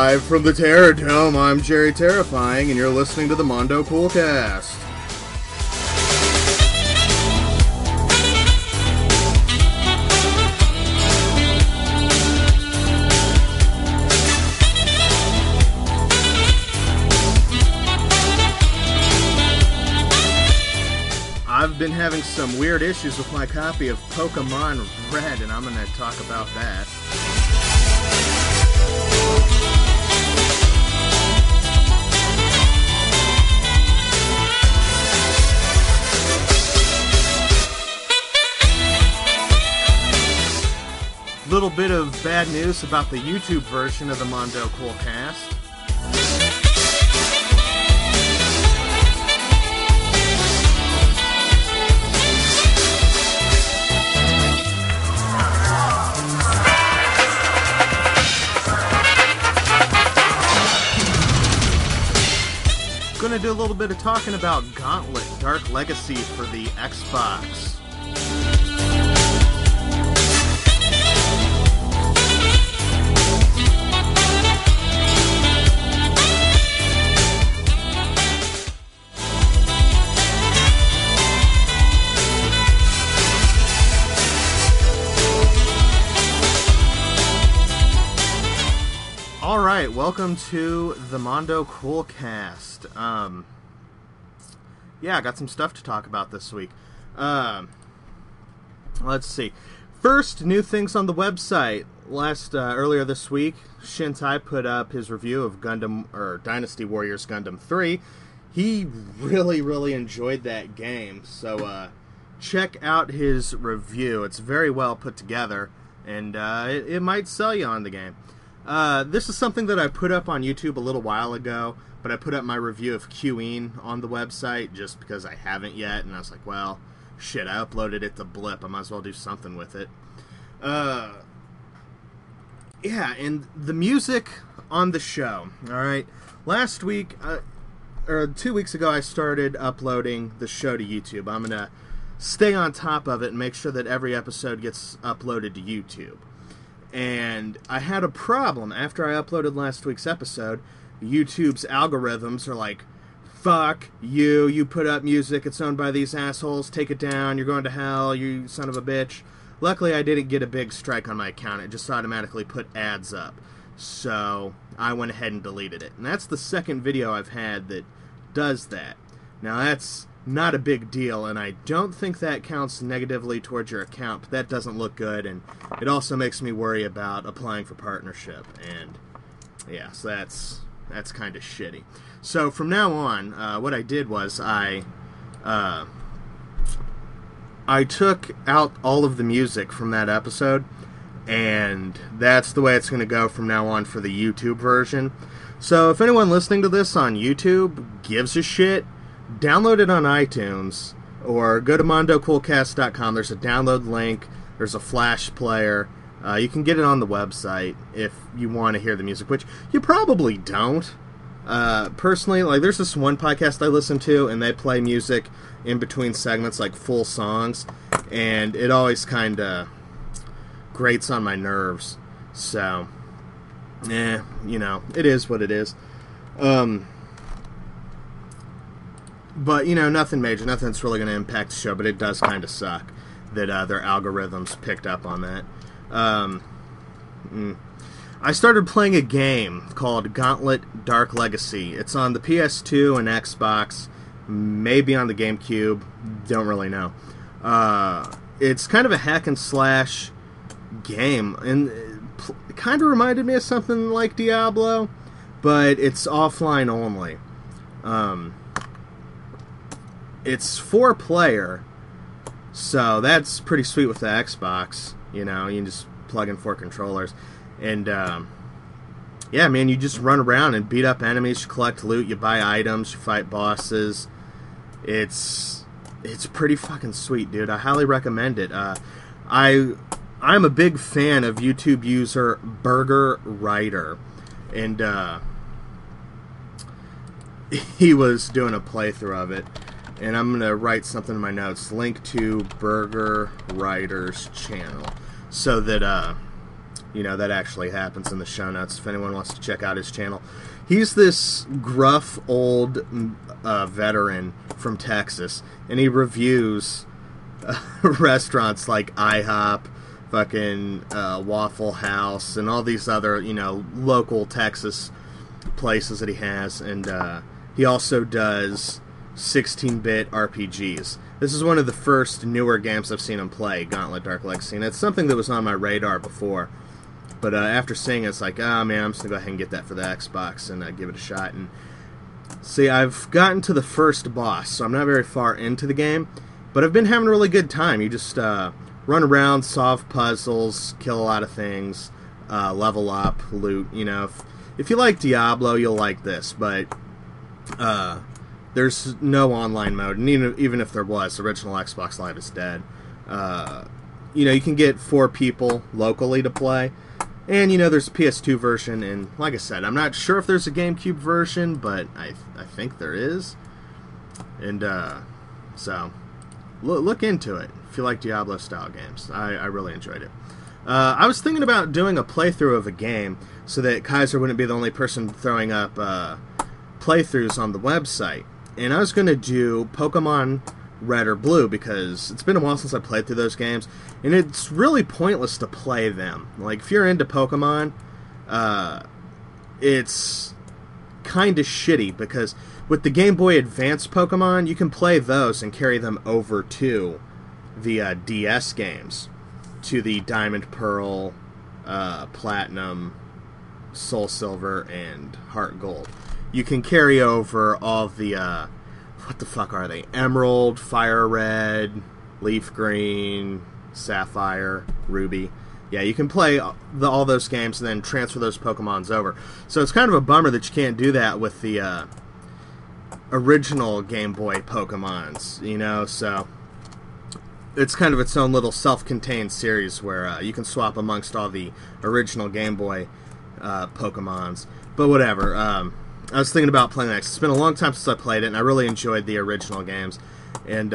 Live from the Terror Dome, I'm JerryTerrifying, and you're listening to the Mondo Coolcast. I've been having some weird issues with my copy of Pokemon Red, and I'm going to talk about that. Little bit of bad news about the YouTube version of the Mondo Coolcast. Gonna do a little bit of talking about Gauntlet Dark Legacy for the Xbox. Alright, welcome to the Mondo Coolcast. Yeah, I got some stuff to talk about this week. Let's see. First, new things on the website. Earlier this week, Shintai put up his review of Dynasty Warriors Gundam 3. He really enjoyed that game, so check out his review. It's very well put together, and it might sell you on the game. This is something that I put up on YouTube a little while ago, but I put up my review of Queen on the website just because I haven't yet, and I was like, well, shit, I uploaded it to Blip, I might as well do something with it. Yeah, and the music on the show, alright? Last week, or 2 weeks ago, I started uploading the show to YouTube. I'm gonna stay on top of it and make sure that every episode gets uploaded to YouTube. And I had a problem after I uploaded last week's episode. YouTube's algorithms are like, fuck you, you put up music, it's owned by these assholes, take it down, you're going to hell, you son of a bitch. Luckily, I didn't get a big strike on my account, it just automatically put ads up. So, I went ahead and deleted it. And that's the second video I've had that does that. Now, that's not a big deal, and I don't think that counts negatively towards your account, but that doesn't look good, and it also makes me worry about applying for partnership, and yeah, so that's kind of shitty. So from now on, what I did was I took out all of the music from that episode, and that's the way it's going to go from now on for the YouTube version. So if anyone listening to this on YouTube gives a shit, download it on iTunes, or go to mondocoolcast.com. There's a download link, there's a Flash player. You can get it on the website if you want to hear the music, which you probably don't. Personally, like, there's this one podcast I listen to, and they play music in between segments, like full songs, and it always kind of grates on my nerves. So, you know, it is what it is. But, you know, nothing major, nothing that's really going to impact the show, but it does kind of suck that their algorithms picked up on that. I started playing a game called Gauntlet Dark Legacy. It's on the PS2 and Xbox, maybe on the GameCube, don't really know. It's kind of a hack and slash game, and it kind of reminded me of something like Diablo, but it's offline only. It's 4-player, so that's pretty sweet with the Xbox. You know, you can just plug in 4 controllers. And, yeah, man, you just run around and beat up enemies, you collect loot, you buy items, you fight bosses. It's pretty fucking sweet, dude. I highly recommend it. I'm a big fan of YouTube user Burger Writer. And, he was doing a playthrough of it. And I'm going to write something in my notes, link to Burger Writer's channel, so that You know, that actually happens in the show notes if anyone wants to check out his channel. He's this gruff old veteran from Texas, and he reviews restaurants like IHOP, fucking Waffle House, and all these other, you know, local Texas places that he has. And he also does 16-bit RPGs. This is one of the first newer games I've seen him play, Gauntlet Dark Legacy, and it's something that was on my radar before. But after seeing it, it's like, oh man, I'm just going to go ahead and get that for the Xbox and give it a shot. And see, I've gotten to the first boss, so I'm not very far into the game, but I've been having a really good time. You just run around, solve puzzles, kill a lot of things, level up, loot. You know, if you like Diablo, you'll like this, but there's no online mode, and even if there was, the original Xbox Live is dead. You know, you can get 4 people locally to play. And, you know, there's a PS2 version, and like I said, I'm not sure if there's a GameCube version, but I think there is. And, so, look into it if you like Diablo-style games. I really enjoyed it. I was thinking about doing a playthrough of a game so that Kaiser wouldn't be the only person throwing up playthroughs on the website. And I was going to do Pokemon Red or Blue, because it's been a while since I played through those games, and it's really pointless to play them. Like, if you're into Pokemon, it's kind of shitty, because with the Game Boy Advance Pokemon, you can play those and carry them over to the DS games, to the Diamond, Pearl, Platinum, Soul Silver, and Heart Gold. You can carry over all the what the fuck are they? Emerald, Fire Red, Leaf Green, Sapphire, Ruby. Yeah, you can play all those games and then transfer those Pokemons over. So it's kind of a bummer that you can't do that with the original Game Boy Pokemons, you know? So it's kind of its own little self-contained series where you can swap amongst all the original Game Boy Pokemons. But whatever, I was thinking about playing that. It's been a long time since I played it, and I really enjoyed the original games. And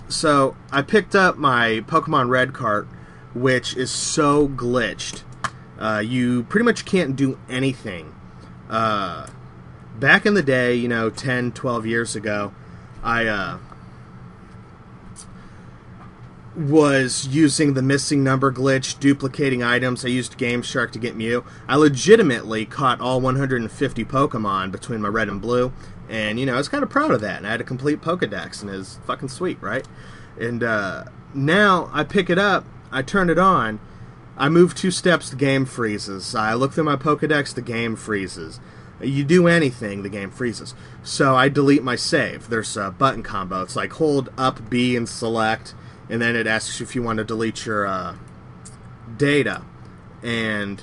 so I picked up my Pokemon Red cart, which is so glitched. You pretty much can't do anything. Back in the day, you know, 10, 12 years ago, I was using the missing number glitch, duplicating items. I used Game Shark to get Mew. I legitimately caught all 150 Pokemon between my Red and Blue, and, you know, I was kind of proud of that, and I had a complete Pokedex, and it was fucking sweet, right? And now I pick it up, I turn it on, I move 2 steps, the game freezes. I look through my Pokedex, the game freezes. You do anything, the game freezes. So I delete my save. There's a button combo. It's like hold up B and select, and then it asks you if you want to delete your data. And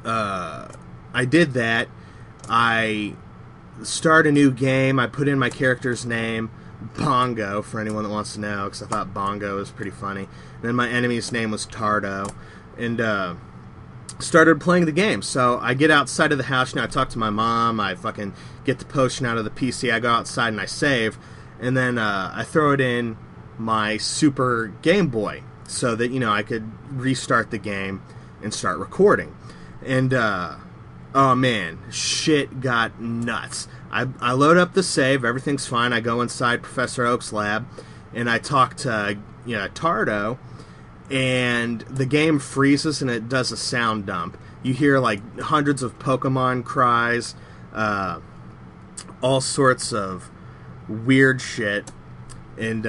I did that. I start a new game. I put in my character's name, Bongo, for anyone that wants to know, because I thought Bongo was pretty funny. And then my enemy's name was Tardo. And started playing the game. So I get outside of the house, you know, I talk to my mom, I fucking get the potion out of the PC, I go outside and I save, and then I throw it in my Super Game Boy so that, you know, I could restart the game and start recording. And oh man, shit got nuts. I load up the save, everything's fine, I go inside Professor Oak's lab, and I talk to, you know, Tardo, and the game freezes and it does a sound dump. You hear like hundreds of Pokemon cries, all sorts of weird shit, and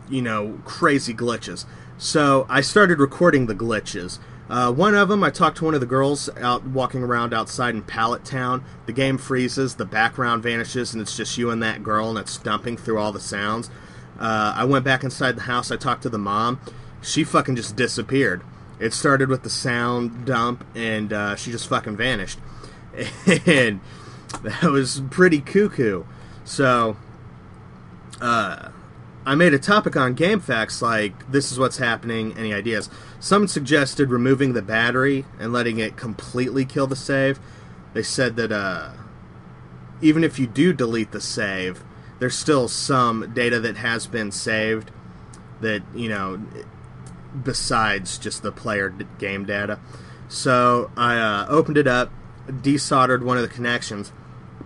you know, crazy glitches. So I started recording the glitches. One of them, I talked to one of the girls out walking around outside in Pallet Town. The game freezes, the background vanishes, and it's just you and that girl, and it's dumping through all the sounds. I went back inside the house, I talked to the mom. She fucking just disappeared. It started with the sound dump, and she just fucking vanished. And that was pretty cuckoo. So, I made a topic on GameFAQs like, this is what's happening, any ideas? Someone suggested removing the battery and letting it completely kill the save. They said that even if you do delete the save, there's still some data that has been saved that, you know, besides just the player game data. So I opened it up, desoldered one of the connections,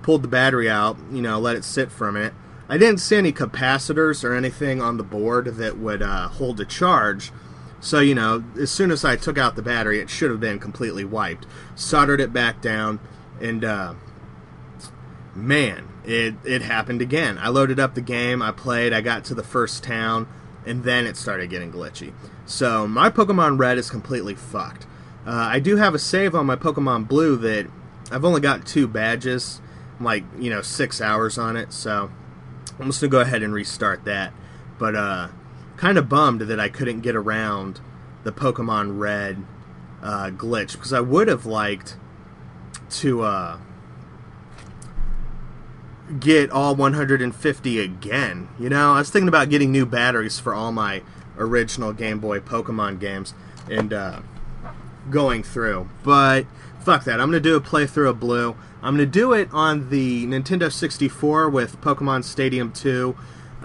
pulled the battery out, let it sit for a minute. I didn't see any capacitors or anything on the board that would hold a charge. So, as soon as I took out the battery, it should have been completely wiped. Soldered it back down, and man, it happened again. I loaded up the game, I played, I got to the first town, and then it started getting glitchy. So my Pokemon Red is completely fucked. I do have a save on my Pokemon Blue that I've only got 2 badges, like, 6 hours on it, so I'm just going to go ahead and restart that. But kind of bummed that I couldn't get around the Pokemon Red glitch, because I would have liked to get all 150 again. I was thinking about getting new batteries for all my original Game Boy Pokemon games and going through. But fuck that. I'm going to do a playthrough of Blue. I'm going to do it on the Nintendo 64 with Pokemon Stadium 2.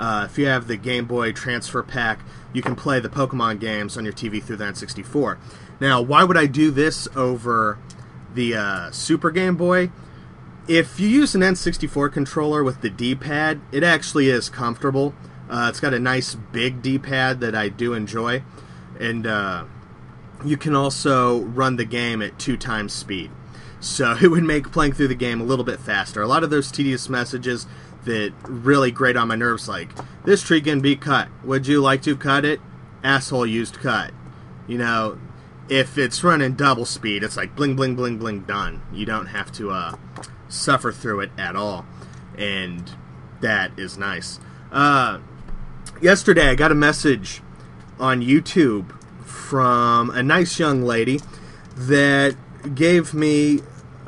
If you have the Game Boy Transfer Pack, you can play the Pokemon games on your TV through the N64. Now, why would I do this over the Super Game Boy? If you use an N64 controller with the D-pad, it actually is comfortable. It's got a nice big D-pad that I do enjoy. And you can also run the game at 2 times speed. So it would make playing through the game a little bit faster. A lot of those tedious messages that really grate on my nerves, like, this tree can be cut. Would you like to cut it? Asshole used cut. If it's running double speed, it's like bling, bling, bling, bling, done. You don't have to suffer through it at all. And that is nice. Yesterday, I got a message on YouTube from a nice young lady that gave me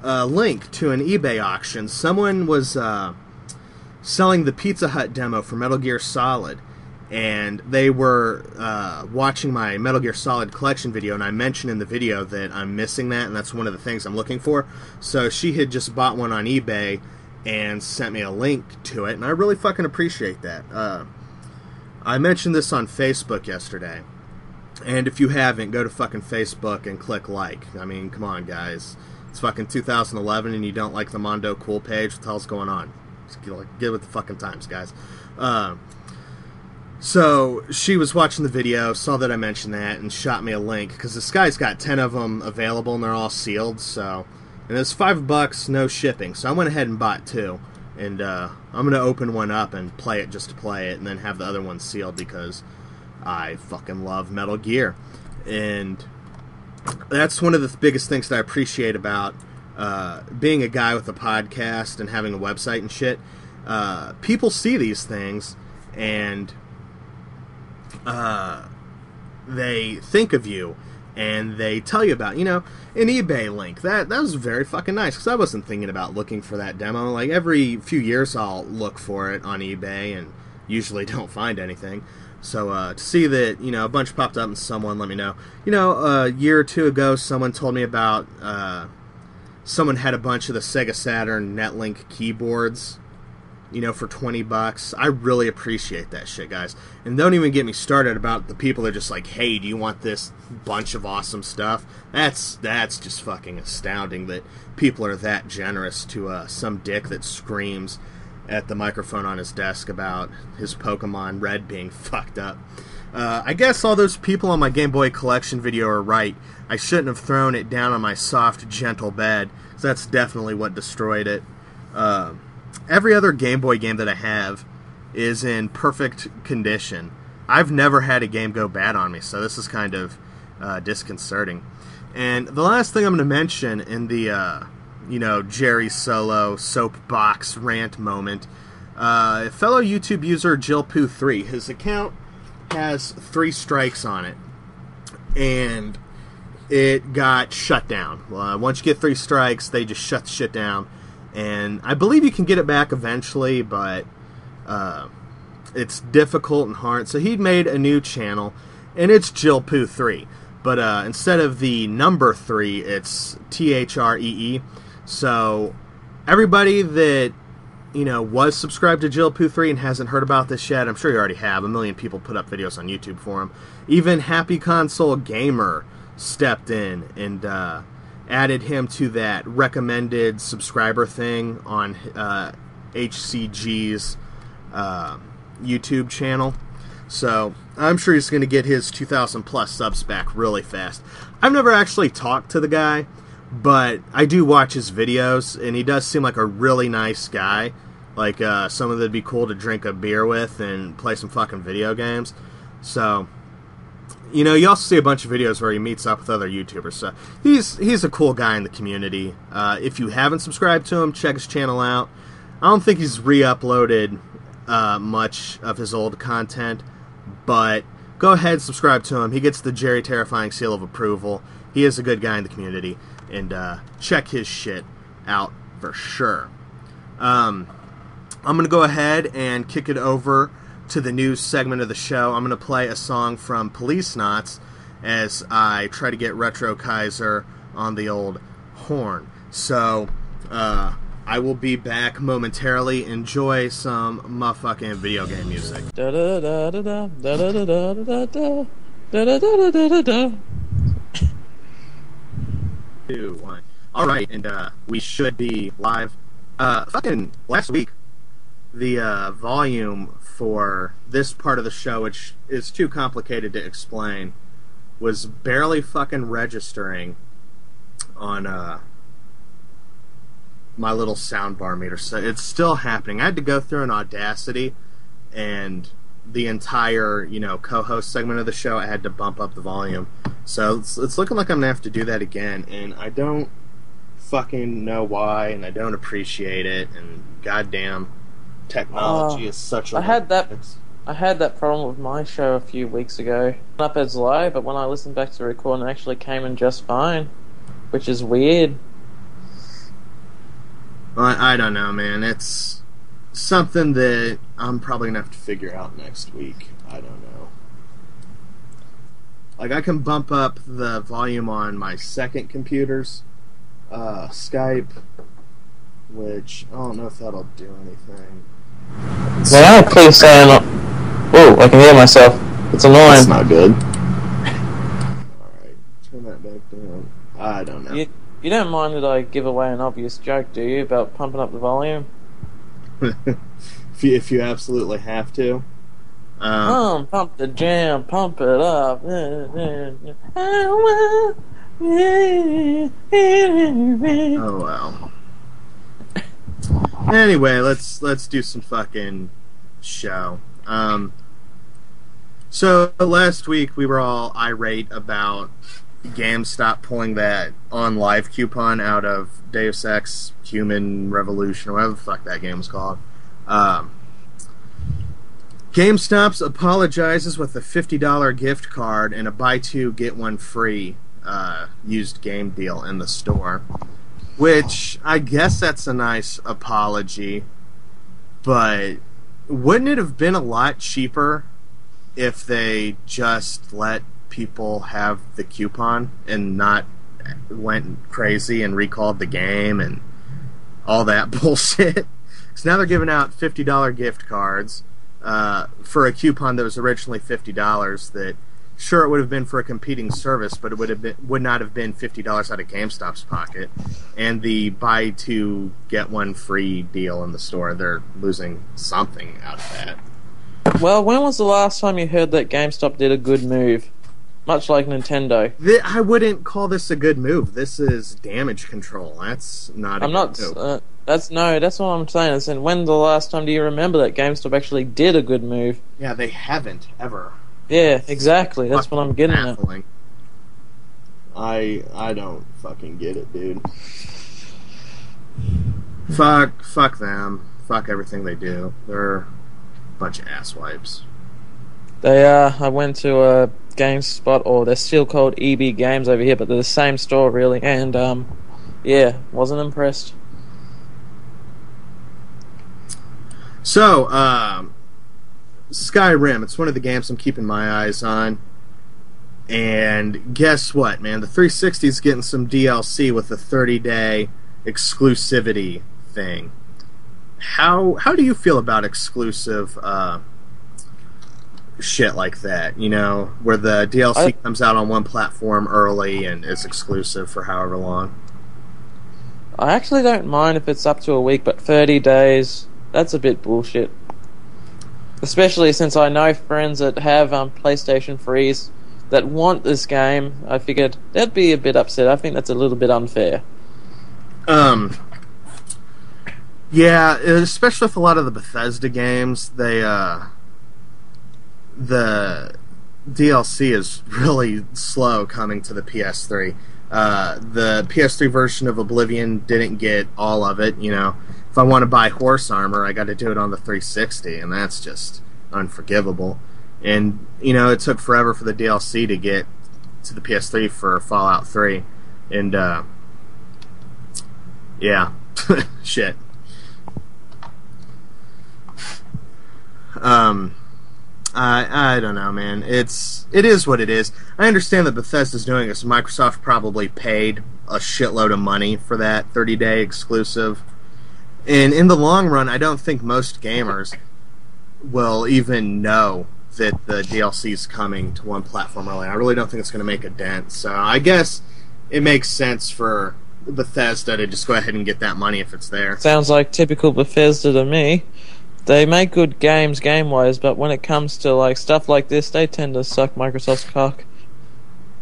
a link to an eBay auction. Someone was selling the Pizza Hut demo for Metal Gear Solid, and they were watching my Metal Gear Solid collection video, and I mentioned in the video that I'm missing that, and that's one of the things I'm looking for. So she had just bought one on eBay and sent me a link to it, and I really fucking appreciate that. I mentioned this on Facebook yesterday, and if you haven't, go to fucking Facebook and click like. I mean, come on, guys. It's fucking 2011 and you don't like the Mondo cool page? What the hell's going on? Just get with the fucking times, guys. So she was watching the video, saw that I mentioned that, and shot me a link, because this guy's got 10 of them available and they're all sealed. So, and it's $5, no shipping. So I went ahead and bought 2, and I'm gonna open one up and play it just to play it, and then have the other one sealed because I fucking love Metal Gear. And that's one of the biggest things that I appreciate about being a guy with a podcast and having a website and shit. People see these things and they think of you and they tell you about, an eBay link. That was very fucking nice, because I wasn't thinking about looking for that demo. Like, every few years I'll look for it on eBay and usually don't find anything. So to see that, a bunch popped up and someone let me know. A year or 2 ago, someone told me about someone had a bunch of the Sega Saturn Netlink keyboards, for $20. I really appreciate that shit, guys. And don't even get me started about the people that are just like, hey, do you want this bunch of awesome stuff? That's just fucking astounding that people are that generous to some dick that screams at the microphone on his desk about his Pokemon Red being fucked up. I guess all those people on my Game Boy collection video are right. I shouldn't have thrown it down on my soft, gentle bed, because that's definitely what destroyed it. Every other Game Boy game that I have is in perfect condition. I've never had a game go bad on me, so this is kind of disconcerting. And the last thing I'm going to mention in the Jerry Solo soapbox rant moment, fellow YouTube user Jillpoo3, his account has 3 strikes on it, and it got shut down. Once you get 3 strikes, they just shut the shit down, and I believe you can get it back eventually, but it's difficult and hard. So he'd made a new channel, and it's Jillpoo3, but instead of the number 3, it's THREE. So everybody that was subscribed to Jillpoo3 and hasn't heard about this yet, I'm sure you already have. A million people put up videos on YouTube for him. Even Happy Console Gamer stepped in and added him to that recommended subscriber thing on HCG's YouTube channel. So I'm sure he's going to get his 2,000 plus subs back really fast. I've never actually talked to the guy, but I do watch his videos, and he does seem like a really nice guy. Like someone that'd be cool to drink a beer with and play some fucking video games. So, you also see a bunch of videos where he meets up with other YouTubers. So he's a cool guy in the community. If you haven't subscribed to him, check his channel out. I don't think he's re-uploaded much of his old content, but go ahead and subscribe to him. He gets the JerryTerrifying seal of approval. He is a good guy in the community, and check his shit out for sure. I'm going to go ahead and kick it over to the news segment of the show. I'm going to play a song from Police Knots as I try to get Retro Kaiser on the old horn. So, I will be back momentarily. Enjoy some motherfucking video game music. Two, one. Alright, and we should be live. Fucking last week, the volume for this part of the show, which is too complicated to explain, was barely fucking registering on my little soundbar meter. So it's still happening. I had to go through an Audacity, and the entire co-host segment of the show, I had to bump up the volume. So it's looking like I'm gonna have to do that again, and I don't fucking know why, and I don't appreciate it, and goddamn technology is such a... I had that problem with my show a few weeks ago. Up as live, but when I listened back to the recording, it actually came in just fine, which is weird. I don't know, man. It's something that I'm probably gonna have to figure out next week. I don't know. Like, I can bump up the volume on my second computer's Skype, which I don't know if that'll do anything. Now, please say oh, I can hear myself. It's annoying. That's not good. Alright, turn that back down. I don't know. You don't mind that I give away an obvious joke, do you, about pumping up the volume? if you absolutely have to. Pump the jam, pump it up. Oh well. Anyway, let's do some fucking show. So last week we were all irate about Gamestop pulling that on live coupon out of Deus Ex Human Revolution, or whatever the fuck that game was called. GameStop apologizes with a $50 gift card and a buy two get one free used game deal in the store, which I guess that's a nice apology, but wouldn't it have been a lot cheaper if they just let people have the coupon and not went crazy and recalled the game and all that bullshit? Because now they're giving out $50 gift cards for a coupon that was originally $50. That sure, it would have been for a competing service, but it would not have been $50 out of GameStop's pocket. And the buy two get one free deal in the store, they're losing something out of that. Well, when was the last time you heard that GameStop did a good move? Much like Nintendo. I wouldn't call this a good move. This is damage control. That's not a good move. That's what I'm saying. And when the last time do you remember that GameStop actually did a good move? Yeah, they haven't, ever. Yeah, exactly. That's what I'm getting at. I don't fucking get it, dude. Fuck them. Fuck everything they do. They're a bunch of asswipes. They are. I went to a GameSpot, or they're still called EB Games over here, but they're the same store, really, and, yeah, wasn't impressed. So, Skyrim, it's one of the games I'm keeping my eyes on, and guess what, man? The 360's getting some DLC with a 30-day exclusivity thing. how do you feel about exclusive shit like that? You know, where the DLC comes out on one platform early and is exclusive for however long. I actually don't mind if it's up to a week, but 30 days, that's a bit bullshit. Especially since I know friends that have PlayStation 3s that want this game. I figured they'd be a bit upset. I think that's a little bit unfair. Yeah, especially with a lot of the Bethesda games, the DLC is really slow coming to the PS3. The PS3 version of Oblivion didn't get all of it. You know, if I want to buy horse armor, I got to do it on the 360, and that's just unforgivable. And you know, it took forever for the DLC to get to the PS3 for Fallout 3, and yeah, shit. I don't know, man. It is what it is. I understand that Bethesda's doing this. Microsoft probably paid a shitload of money for that 30-day exclusive. And in the long run, I don't think most gamers will even know that the DLC's coming to one platform early. I really don't think it's going to make a dent. So I guess it makes sense for Bethesda to just go ahead and get that money if it's there. Sounds like typical Bethesda to me. They make good games game-wise, but when it comes to like stuff like this, they tend to suck Microsoft's cock.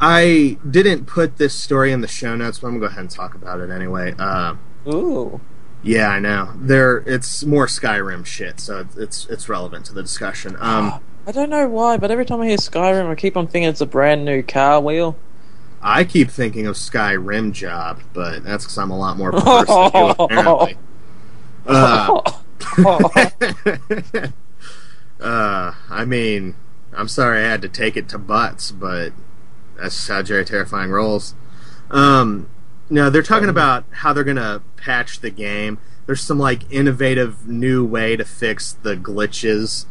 I didn't put this story in the show notes, but I'm going to go ahead and talk about it anyway. Ooh. Yeah, I know. It's more Skyrim shit, so it's relevant to the discussion. I don't know why, but every time I hear Skyrim, I keep on thinking it's a brand new car wheel. I keep thinking of Skyrim Job, but that's because I'm a lot more perverse than you, apparently. I mean, I'm sorry I had to take it to butts, but that's just how JerryTerrifying rolls. No, they're talking about how they're gonna patch the game. There's some like innovative new way to fix the glitches.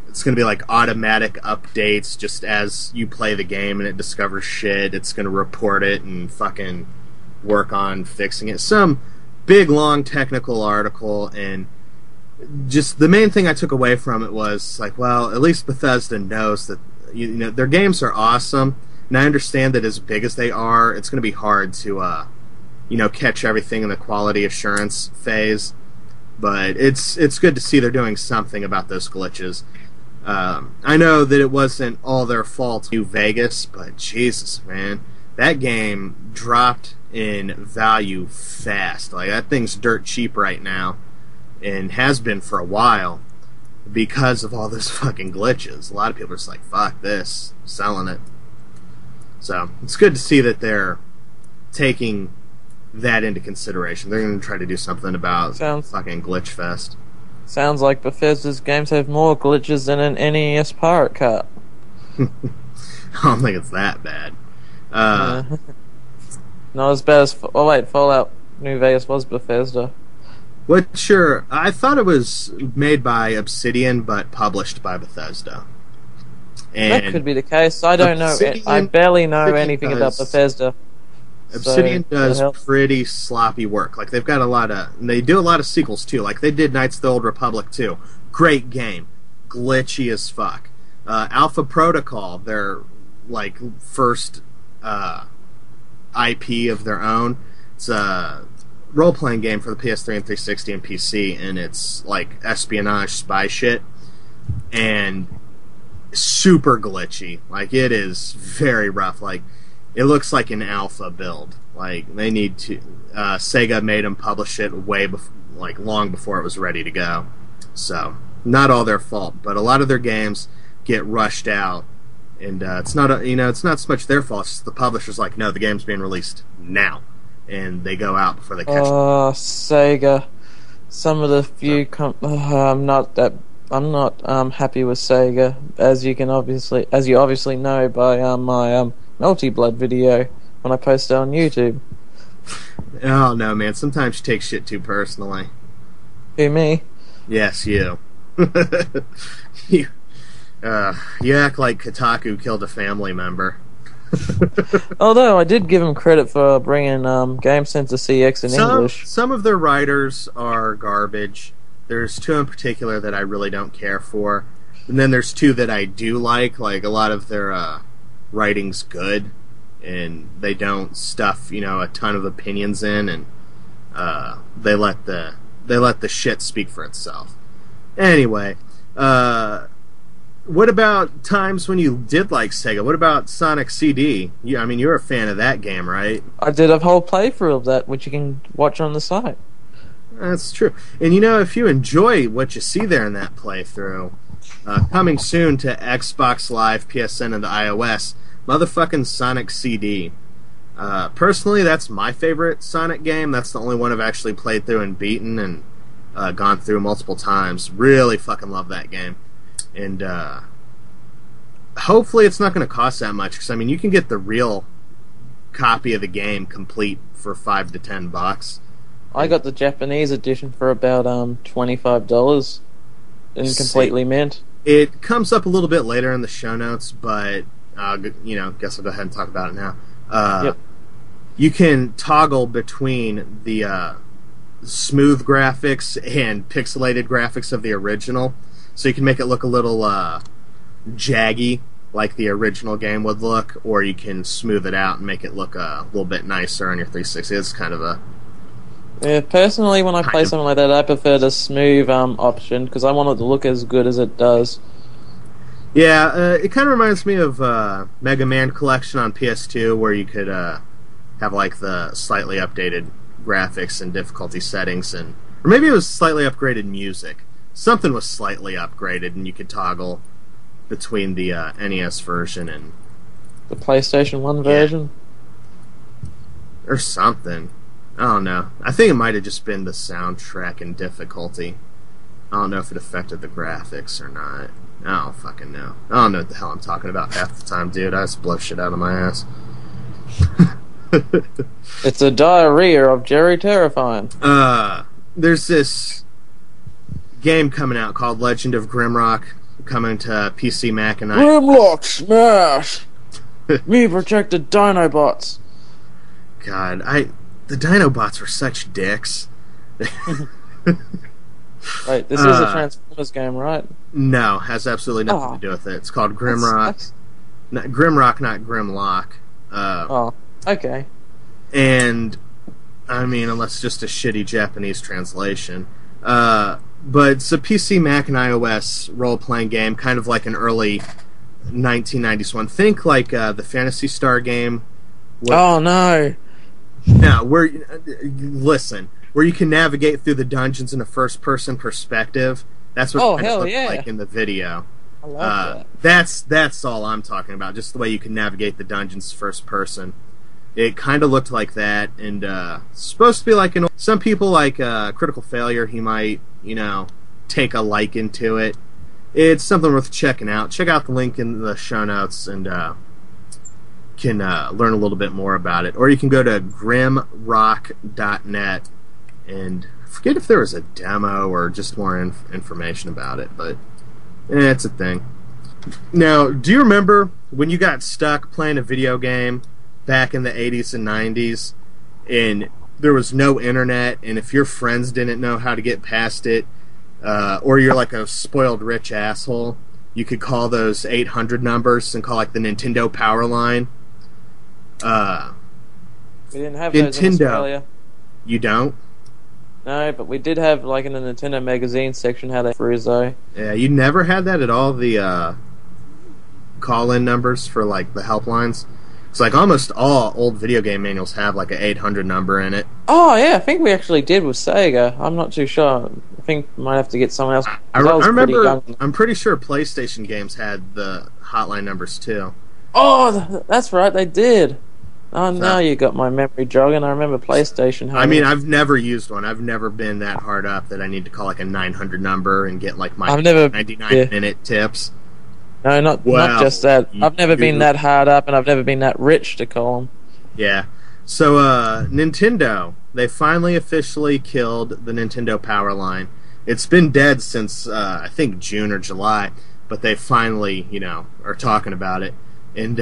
It's gonna be like automatic updates just as you play the game and it discovers shit. It's gonna report it and fucking work on fixing it. Some big long technical article, and just the main thing I took away from it was like, well, at least Bethesda knows that you know their games are awesome. And I understand that as big as they are, it's going to be hard to, catch everything in the quality assurance phase. But it's good to see they're doing something about those glitches. I know that it wasn't all their fault New Vegas, but Jesus, man, that game dropped in value fast. Like, that thing's dirt cheap right now, and has been for a while, because of all those fucking glitches. A lot of people are just like, fuck this, selling it. So, it's good to see that they're taking that into consideration. They're going to try to do something about fucking Glitch Fest. Sounds like Bethesda's games have more glitches than an NES Pirate Cup. I don't think it's that bad. Not as bad as... Oh, wait, Fallout New Vegas was Bethesda. Sure. I thought it was made by Obsidian, but published by Bethesda. And that could be the case. I don't know. I barely know anything about Bethesda. Obsidian does pretty sloppy work. Like, they've got a lot of... They do a lot of sequels, too. Like, they did Knights of the Old Republic, too. Great game. Glitchy as fuck. Alpha Protocol, their, like, first IP of their own. It's a role-playing game for the PS3 and 360 and PC, and it's, like, espionage spy shit. And super glitchy. Like, it is very rough. Like, it looks like an alpha build. Like, they need to... Sega made them publish it long before it was ready to go. So, not all their fault, but a lot of their games get rushed out, and it's not it's not so much their fault. It's just the publisher's like, no, the game's being released now, and they go out before they catch it. Sega. Some of the few... I'm not happy with Sega, as you obviously know by my Melty Blood video when I post it on YouTube. Oh no, man! Sometimes you take shit too personally. Who, me? Yes, you. You act like Kotaku killed a family member. Although I did give him credit for bringing Game Center CX in English. Some of their writers are garbage. There's two in particular that I really don't care for. And then there's two that I do like. Like, a lot of their writing's good. And they don't stuff, a ton of opinions in. And they let the shit speak for itself. Anyway, what about times when you did like Sega? What about Sonic CD? You're a fan of that game, right? I did a whole playthrough of that, which you can watch on the site. That's true. And if you enjoy what you see there in that playthrough, coming soon to Xbox Live, PSN, and the iOS, motherfucking Sonic CD. Personally, that's my favorite Sonic game. That's the only one I've actually played through and beaten and gone through multiple times. Really fucking love that game. And hopefully it's not going to cost that much, because you can get the real copy of the game complete for $5 to $10. I got the Japanese edition for about $25 and completely mint. It comes up a little bit later in the show notes, but guess I'll go ahead and talk about it now. Yep. You can toggle between the smooth graphics and pixelated graphics of the original. So you can make it look a little jaggy, like the original game would look, or you can smooth it out and make it look a little bit nicer on your 360. It's kind of a... Yeah, personally, when I play something like that, I prefer the smooth option, because I want it to look as good as it does. Yeah, it kind of reminds me of Mega Man Collection on PS2, where you could have like the slightly updated graphics and difficulty settings, or maybe it was slightly upgraded music. Something was slightly upgraded, and you could toggle between the NES version and the PlayStation 1 version, or something. I don't know. I think it might have just been the soundtrack and difficulty. I don't know if it affected the graphics or not. I don't fucking know. I don't know what the hell I'm talking about half the time, dude. I just blow shit out of my ass. It's a diarrhea of JerryTerrifying. There's this game coming out called Legend of Grimrock, coming to PC, Mac, and Grimlock smash! Me protect the Dinobots. God, the Dinobots were such dicks. Wait, this is a Transformers game, right? No, has absolutely nothing to do with it. It's called Grimrock. Not Grimrock, not Grimlock. Okay. And, unless it's just a shitty Japanese translation. But it's a PC, Mac, and iOS role-playing game, kind of like an early 1990s one. Think like the Phantasy Star game. Oh, no. No, where you can navigate through the dungeons in a first-person perspective. That's what it looked like in the video. I love that. That's all I'm talking about. Just the way you can navigate the dungeons first person. It kind of looked like that, and it's supposed to be like some people like Critical Failure. He might, take a liking to it. It's something worth checking out. Check out the link in the show notes, and can learn a little bit more about it. Or you can go to grimrock.net, and I forget if there was a demo or just more information about it, but it's a thing. Now, do you remember when you got stuck playing a video game back in the 80s and 90s, and there was no internet, and if your friends didn't know how to get past it, or you're like a spoiled rich asshole, you could call those 800 numbers and call like the Nintendo Power Line. We didn't have those in Australia. You don't? No, but we did have, like, in the Nintendo magazine section, how they froze though. Yeah, you never had that at all, the call-in numbers for, like, the helplines? It's like almost all old video game manuals have, like, a 800 number in it. Oh, yeah, I think we actually did with Sega. I'm not too sure. I think we might have to get someone else. I remember, I'm pretty sure PlayStation games had the hotline numbers, too. Oh, that's right, they did. Oh, now you got my memory jogging. I remember PlayStation. I've never used one. I've never been that hard up that I need to call like a 900 number and get like my 99-minute tips. No, not just that. I've never been that hard up, and I've never been that rich to call them. Yeah. So, Nintendo, they finally officially killed the Nintendo Power Line. It's been dead since, I think, June or July, but they finally, are talking about it. And,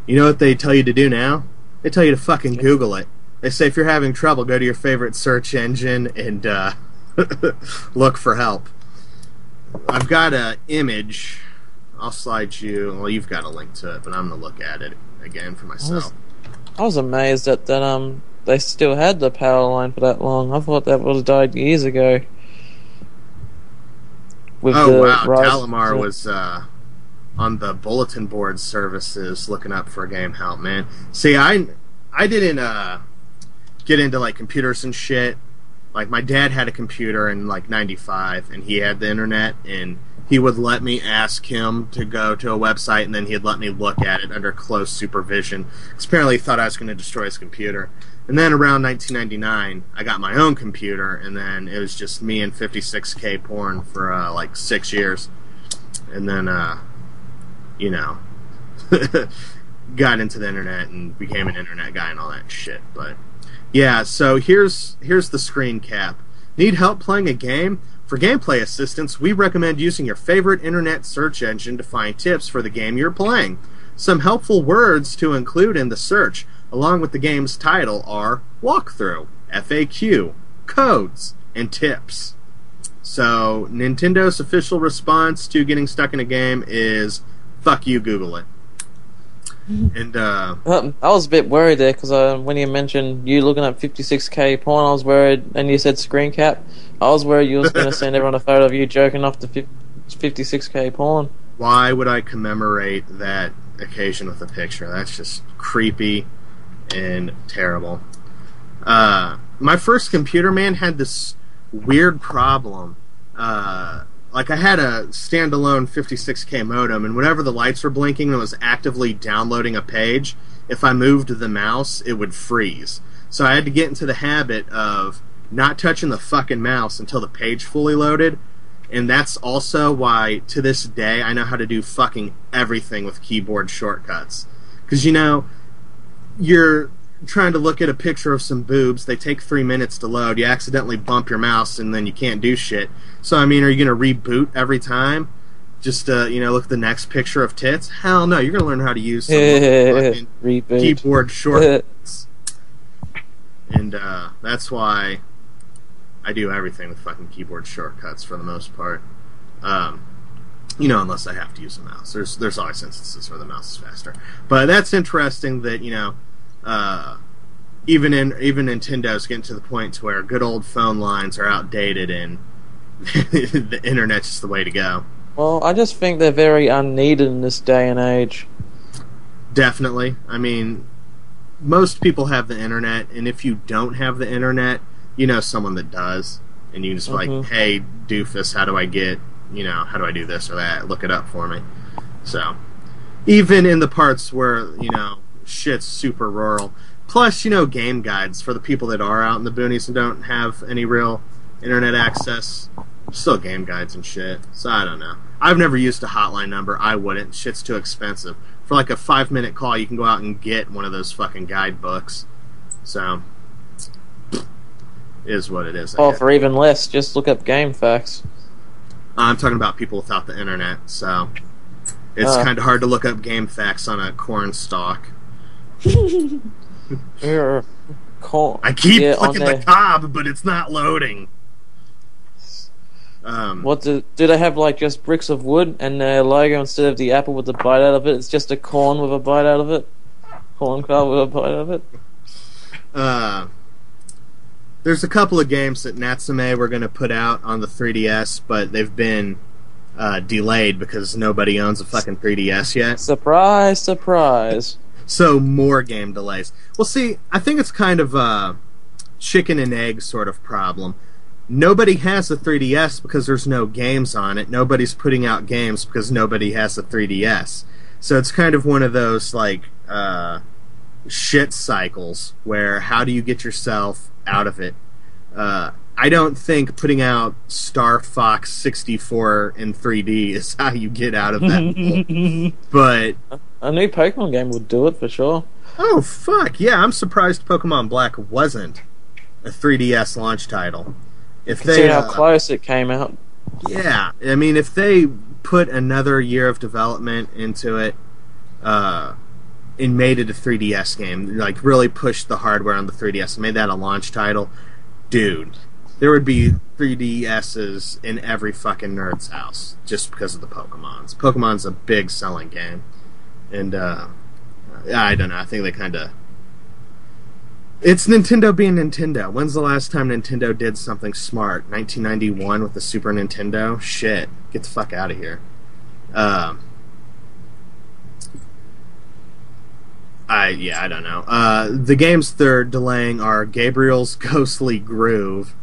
You know what they tell you to do now? They tell you to fucking Google it. They say if you're having trouble, go to your favorite search engine and look for help. I've got an image. I'll slide you. Well, you've got a link to it, but I'm going to look at it again for myself. I was amazed that they still had the power line for that long. I thought that would have died years ago. Oh, wow. Dalamar was on the bulletin board services looking up for game help, man. See, I didn't get into, like, computers and shit. Like, my dad had a computer in, like, 95, and he had the internet, and he would let me ask him to go to a website, and then he'd let me look at it under close supervision. Because apparently he thought I was going to destroy his computer. And then around 1999, I got my own computer, and then it was just me and 56K porn for, like, 6 years. And then, you know, got into the internet and became an internet guy and all that shit. But, yeah, so here's the screen cap. Need help playing a game? For gameplay assistance, we recommend using your favorite internet search engine to find tips for the game you're playing. Some helpful words to include in the search, along with the game's title, are walkthrough, FAQ, codes, and tips. So, Nintendo's official response to getting stuck in a game is, fuck you, Google it. And I was a bit worried there because when you mentioned you looking at 56K porn, I was worried, and you said screen cap. I was worried you was going to send everyone a photo of you jerking off to 56K porn. Why would I commemorate that occasion with a picture? That's just creepy and terrible. My first computer, man, had this weird problem. Like, I had a standalone 56K modem, and whenever the lights were blinking and it was actively downloading a page, if I moved the mouse, it would freeze. So I had to get into the habit of not touching the fucking mouse until the page fully loaded, and that's also why, to this day, I know how to do fucking everything with keyboard shortcuts. Because, you know, you're trying to look at a picture of some boobs, they take 3 minutes to load, you accidentally bump your mouse, and then you can't do shit. So, I mean, are you going to reboot every time? Just to, you know, look at the next picture of tits? Hell no, you're going to learn how to use some fucking keyboard shortcuts. And that's why I do everything with fucking keyboard shortcuts for the most part. You know, unless I have to use a mouse. There's always instances where the mouse is faster. But that's interesting that, you know, even Nintendo's getting to the point to where good old phone lines are outdated and the internet's just the way to go. Well, I just think they're very unneeded in this day and age. Definitely. I mean, most people have the internet, and if you don't have the internet, you know someone that does, and you just be like, hey, doofus, how do I do this or that? Look it up for me. So, even in the parts where, you know, shit's super rural. Plus, you know, game guides for the people that are out in the boonies and don't have any real internet access. Still game guides and shit. So, I don't know. I've never used a hotline number. I wouldn't. Shit's too expensive. For like a 5-minute call, you can go out and get one of those fucking guidebooks. So, is what it is. Or for even less, just look up game facts. I'm talking about people without the internet, so it's kind of hard to look up game facts on a corn stalk. I keep clicking the cob, but it's not loading. What do they have, like, just bricks of wood and their logo instead of the apple with the bite out of it? It's just a corn with a bite out of it. Corn cob with a bite out of it. There's a couple of games that Natsume were going to put out on the 3DS, but they've been delayed because nobody owns a fucking 3DS yet. Surprise, surprise. So more game delays. Well, see, I think it's kind of a chicken and egg sort of problem. Nobody has a 3DS because there's no games on it. Nobody's putting out games because nobody has a 3DS. So it's kind of one of those, like, shit cycles where how do you get yourself out of it? I don't think putting out Star Fox 64 in 3D is how you get out of that hole. But a new Pokemon game would do it for sure. Oh, fuck. Yeah, I'm surprised Pokemon Black wasn't a 3DS launch title. If Considering how close it came out. Yeah, I mean, if they put another year of development into it, and made it a 3DS game, like really pushed the hardware on the 3DS and made that a launch title, dude, there would be 3DSs in every fucking nerd's house just because of the Pokemons. Pokemon's a big selling game. And, I don't know, I think they kind of... It's Nintendo being Nintendo. When's the last time Nintendo did something smart? 1991 with the Super Nintendo? Shit. Get the fuck out of here. I don't know. The games they're delaying are Gabrielle's Ghostly Groove,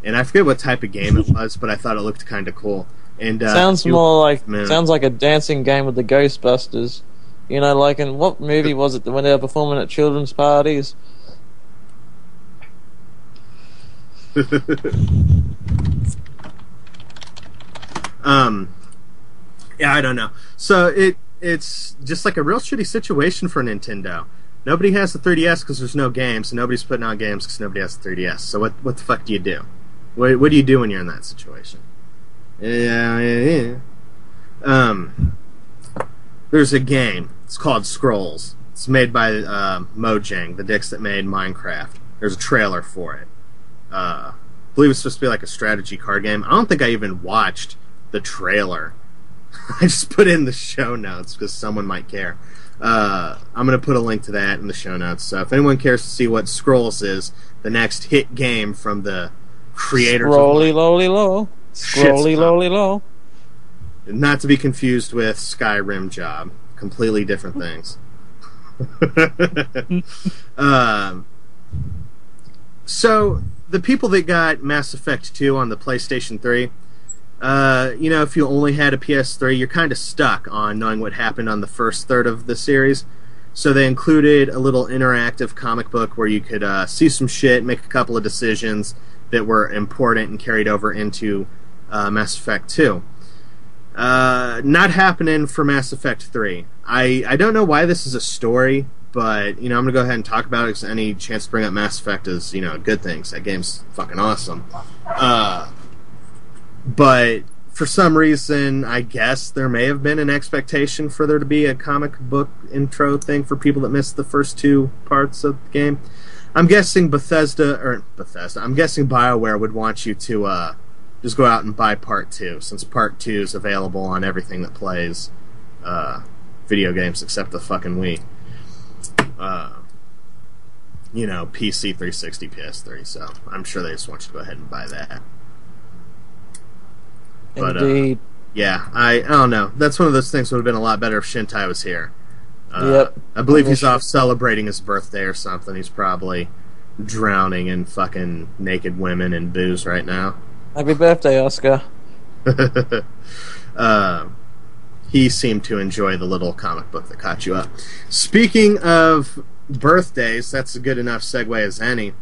and I forget what type of game it was, but I thought it looked kind of cool. And sounds like a dancing game with the Ghostbusters. You know, like in what movie was it when they were performing at children's parties? Yeah, I don't know. So it's just like a real shitty situation for Nintendo. Nobody has the 3DS because there's no games, and nobody's putting out games because nobody has the 3DS. So what the fuck do you do? What do you do when you're in that situation? Yeah. There's a game. It's called Scrolls. It's made by Mojang, the dicks that made Minecraft. There's a trailer for it. I believe it's supposed to be like a strategy card game. I don't think I even watched the trailer. I just put it in the show notes because someone might care. I'm going to put a link to that in the show notes. So if anyone cares to see what Scrolls is, the next hit game from the creators Scrolly lowly low. Scrolly lowly low. Not to be confused with Skyrim Job. Completely different things. So, the people that got Mass Effect 2 on the PlayStation 3, if you only had a PS3, you're kind of stuck on knowing what happened on the first third of the series. So they included a little interactive comic book where you could see some shit, make a couple of decisions that were important and carried over into Mass Effect 2. Not happening for Mass Effect 3. I don't know why this is a story, but, I'm going to go ahead and talk about it because any chance to bring up Mass Effect is, good things. That game's fucking awesome. But for some reason, I guess there may have been an expectation for there to be a comic book intro thing for people that missed the first two parts of the game. I'm guessing I'm guessing BioWare would want you to just go out and buy Part 2, since Part 2 is available on everything that plays video games except the fucking Wii. PC, 360, PS3, so I'm sure they just want you to go ahead and buy that. But, Indeed. Yeah, I don't know. That's one of those things that would have been a lot better if Shintai was here. Yep. I believe he's off celebrating his birthday or something. He's probably drowning in fucking naked women and booze right now. Happy birthday, Oscar. He seemed to enjoy the little comic book that caught you up. Speaking of birthdays, that's a good enough segue as any.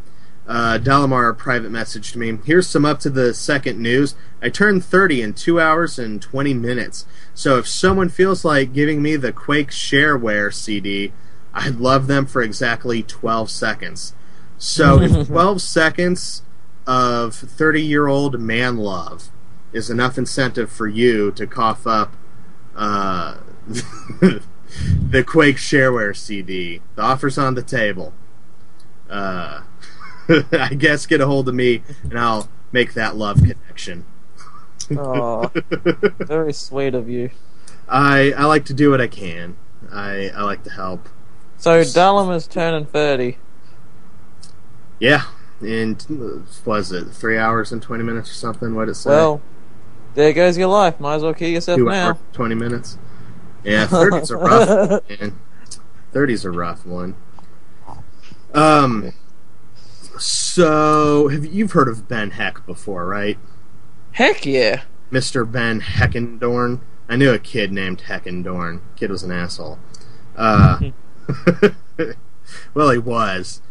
Dalamar private messaged me. Here's some up to the second news. I turned 30 in 2 hours and 20 minutes. So if someone feels like giving me the Quake Shareware CD, I'd love them for exactly 12 seconds. So if 12 seconds of 30-year-old man love is enough incentive for you to cough up the Quake Shareware CD, the offer's on the table. I guess get a hold of me and I'll make that love connection. Oh, very sweet of you. I like to do what I can. I like to help. So Dalam is turning 30. Yeah, in was it 3 hours and 20 minutes or something? What did it say? Well, there goes your life. Might as well kill yourself 2 now. hours, 20 minutes. Yeah, 30's a rough one, man. 30's a rough one. So, you've heard of Ben Heck before, right? Heck yeah. Mr. Ben Heckendorn. I knew a kid named Heckendorn. Kid was an asshole. Well, he was.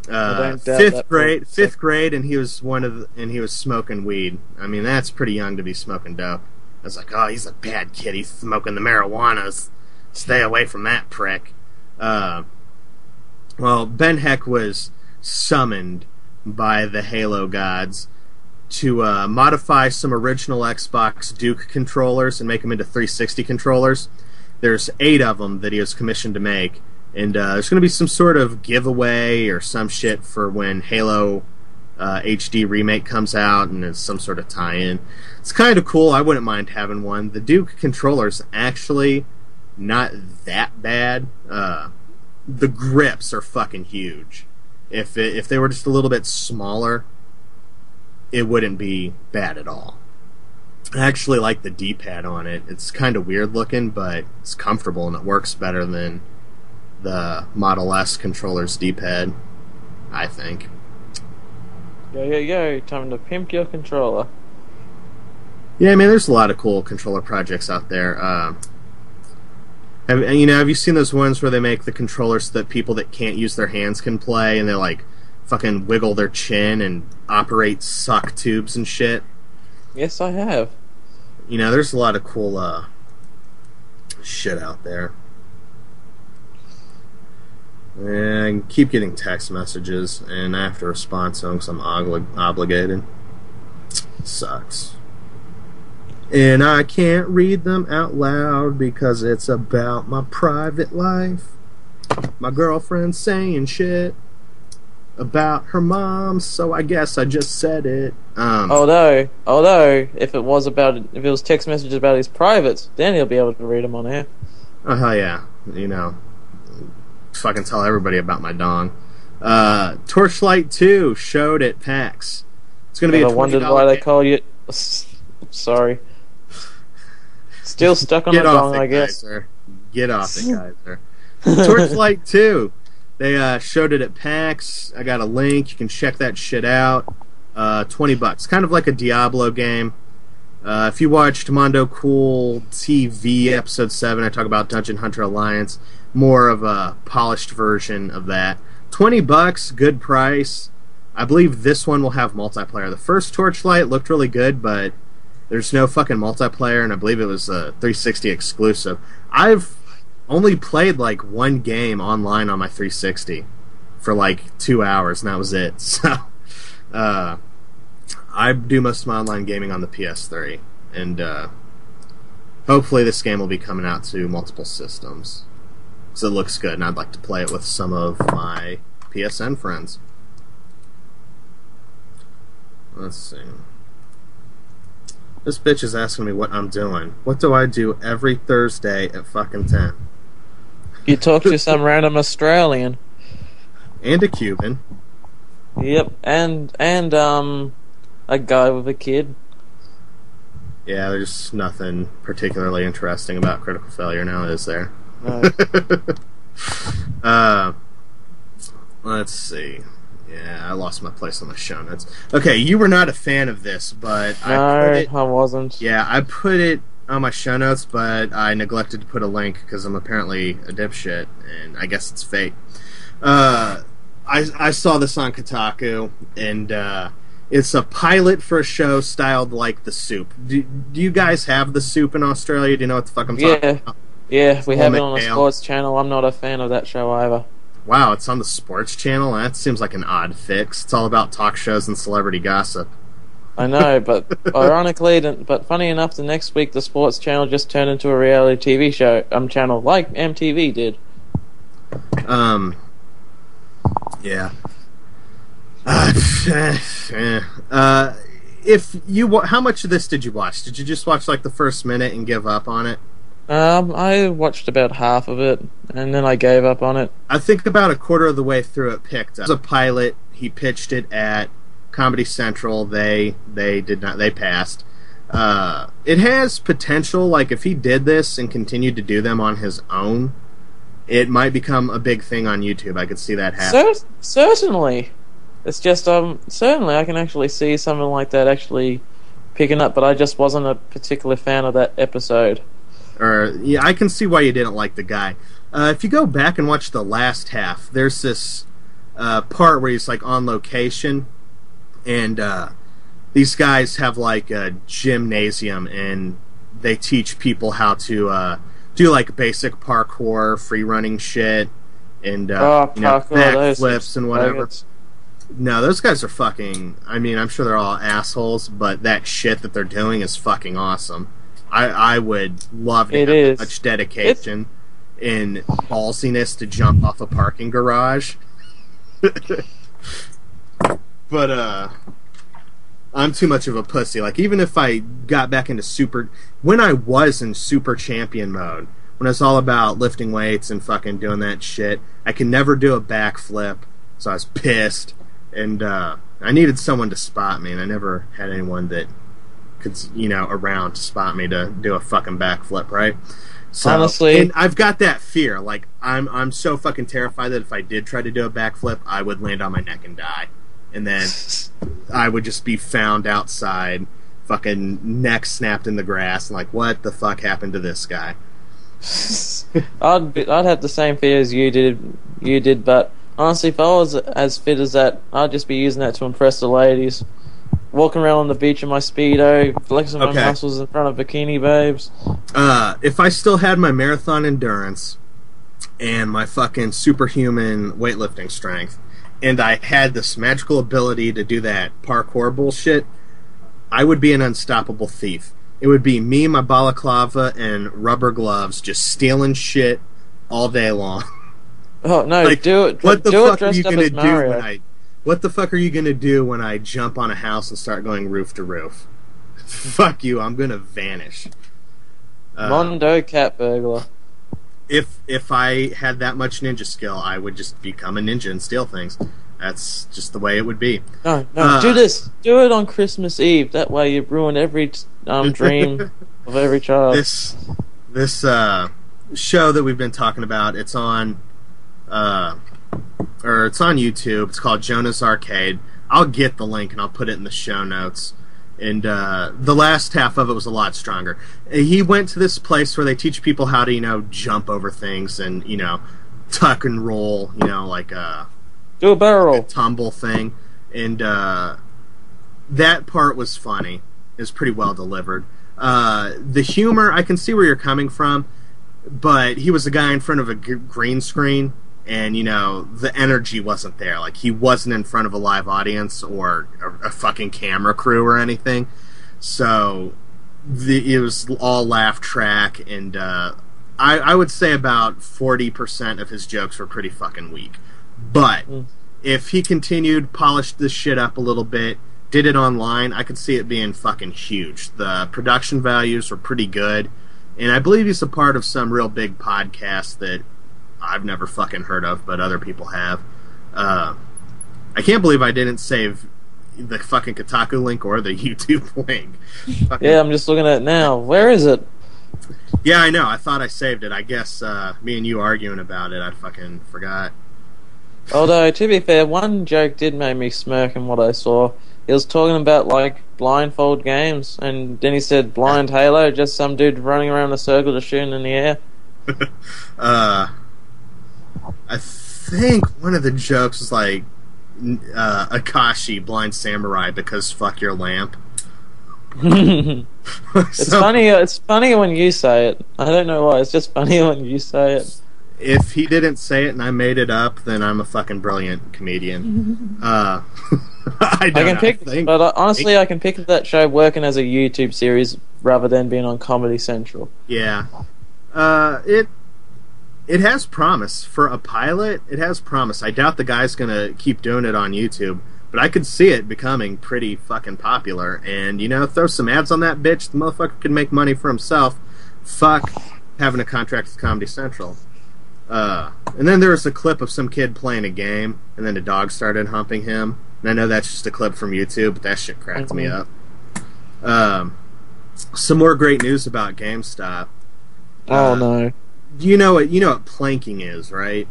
Fifth grade, and he was smoking weed. I mean, that's pretty young to be smoking dope. I was like, oh, he's a bad kid. He's smoking the marijuanas. Stay away from that prick. Well, Ben Heck was summoned by the Halo gods to modify some original Xbox Duke controllers and make them into 360 controllers. There's 8 of them that he was commissioned to make, and there's going to be some sort of giveaway or some shit for when Halo HD remake comes out, and it's some sort of tie-in. It's kind of cool. I wouldn't mind having one. The Duke controller's actually not that bad. The grips are fucking huge. If they were just a little bit smaller, it wouldn't be bad at all. I actually like the D-pad on it. It's kind of weird looking, but it's comfortable and it works better than the Model S controller's D-pad, I think. Yo, time to pimp your controller. Yeah, I mean, there's a lot of cool controller projects out there. Have you seen those ones where they make the controllers so that people that can't use their hands can play, and they like fucking wiggle their chin and operate suck tubes and shit? Yes, I have. There's a lot of cool shit out there. And I keep getting text messages, and I have to respond to them because I'm obligated. Sucks. And I can't read them out loud because it's about my private life. My girlfriend saying shit about her mom, so I guess I just said it. Although, if it was text messages about his privates, then he'll be able to read them on air. Oh hell yeah, fucking tell everybody about my dong. Torchlight II showed at PAX. It's gonna be a $20 I wondered why they call you. Sorry. Still stuck on the dong, I guess. Geyser. Get off it, Geyser. Torchlight 2. They showed it at PAX. I got a link. You can check that shit out. $20. Kind of like a Diablo game. If you watched Mondo Cool TV episode 7, I talk about Dungeon Hunter Alliance. More of a polished version of that. $20, good price. I believe this one will have multiplayer. The first Torchlight looked really good, but there's no fucking multiplayer, and I believe it was a 360 exclusive. I've only played like one game online on my 360 for like 2 hours, and that was it. So, I do most of my online gaming on the PS3, and hopefully this game will be coming out to multiple systems, because it looks good, and I'd like to play it with some of my PSN friends. Let's see. This bitch is asking me what I'm doing. What do I do every Thursday at fucking 10? You talk to some random Australian. And a Cuban. Yep, and a guy with a kid. Yeah, there's nothing particularly interesting about Critical Failure now, is there? No. Let's see. Yeah, I lost my place on the show notes. Okay, you were not a fan of this, but I wasn't. Yeah, I put it on my show notes, but I neglected to put a link because I'm apparently a dipshit, and I guess it's fate. I saw this on Kotaku, and it's a pilot for a show styled like The Soup. Do you guys have The Soup in Australia? Do you know what the fuck I'm talking about? Yeah, we have it on a sports channel. I'm not a fan of that show either. Wow, it's on the sports channel? That seems like an odd fix. It's all about talk shows and celebrity gossip. I know, but but funny enough, the next week the sports channel just turned into a reality TV show channel, like MTV did. Yeah. How much of this did you watch? Did you just watch like the first minute and give up on it? I watched about half of it, and then I gave up on it. I think about a quarter of the way through it picked up. It was a pilot. He pitched it at Comedy Central. They did not. They passed. It has potential. Like if he did this and continued to do them on his own, it might become a big thing on YouTube. I could see that happen. Certainly. It's just certainly I can actually see something like that actually picking up, but I just wasn't a particular fan of that episode. Yeah, I can see why you didn't like the guy. If you go back and watch the last half, there's this part where he's like on location, and these guys have like a gymnasium, and they teach people how to do like basic parkour, free running shit, and backflips and whatever. No, those guys are fucking. I mean, I'm sure they're all assholes, but that shit that they're doing is fucking awesome. I would love to have that much dedication and ballsiness to jump off a parking garage. But I'm too much of a pussy. Like, even if I got back into when I was in super champion mode, when it's all about lifting weights and fucking doing that shit, I could never do a backflip, so I was pissed, and I needed someone to spot me, and I never had anyone that could, around to spot me to do a fucking backflip, right? So, honestly, and I've got that fear. Like, I'm so fucking terrified that if I did try to do a backflip, I would land on my neck and die, and then I would just be found outside, fucking neck snapped in the grass, and like, what the fuck happened to this guy? I'd have the same fear as you did, but honestly, if I was as fit as that, I'd just be using that to impress the ladies. Walking around on the beach in my Speedo, flexing my muscles in front of bikini babes. If I still had my marathon endurance and my fucking superhuman weightlifting strength, and I had this magical ability to do that parkour bullshit, I would be an unstoppable thief. It would be me, my balaclava, and rubber gloves just stealing shit all day long. Oh, no, like, do it. What the do fuck it are you dressed going up to as do Mario. What the fuck are you going to do when I jump on a house and start going roof to roof? Fuck you, I'm going to vanish. Mondo cat burglar. If I had that much ninja skill, I would just become a ninja and steal things. That's just the way it would be. No, do this. Do it on Christmas Eve. That way you ruin every dream of every child. This show that we've been talking about, it's on YouTube. It's called Jonah's Arcade. I'll get the link and I'll put it in the show notes. And the last half of it was a lot stronger. He went to this place where they teach people how to, jump over things and, tuck and roll, like do a barrel roll. Tumble thing. And that part was funny. It was pretty well delivered. The humor, I can see where you're coming from, but he was a guy in front of a green screen, and, the energy wasn't there. Like, he wasn't in front of a live audience or a fucking camera crew or anything. So, it was all laugh track, and I would say about 40% of his jokes were pretty fucking weak. But if he continued, polished this shit up a little bit, did it online, I could see it being fucking huge. The production values were pretty good, and I believe he's a part of some real big podcast that I've never fucking heard of, but other people have. I can't believe I didn't save the fucking Kotaku link or the YouTube link. Yeah, I'm just looking at it now. Where is it? Yeah, I know. I thought I saved it. I guess me and you arguing about it, I fucking forgot. Although, to be fair, one joke did make me smirk in what I saw. He was talking about, blindfold games, and then he said blind Halo, just some dude running around in a circle just shooting in the air. I think one of the jokes was Akashi, blind samurai, because fuck your lamp. It's funny when you say it. I don't know why, it's just funny when you say it. If he didn't say it and I made it up, then I'm a fucking brilliant comedian. I can picture that show working as a YouTube series rather than being on Comedy Central. Yeah. It has promise. For a pilot, it has promise. I doubt the guy's gonna keep doing it on YouTube, but I could see it becoming pretty fucking popular. And, throw some ads on that bitch, the motherfucker can make money for himself. Fuck having a contract with Comedy Central. And then there was a clip of some kid playing a game, and then a dog started humping him. And I know that's just a clip from YouTube, but that shit cracked me up. Some more great news about GameStop. Oh no! You know what planking is, right?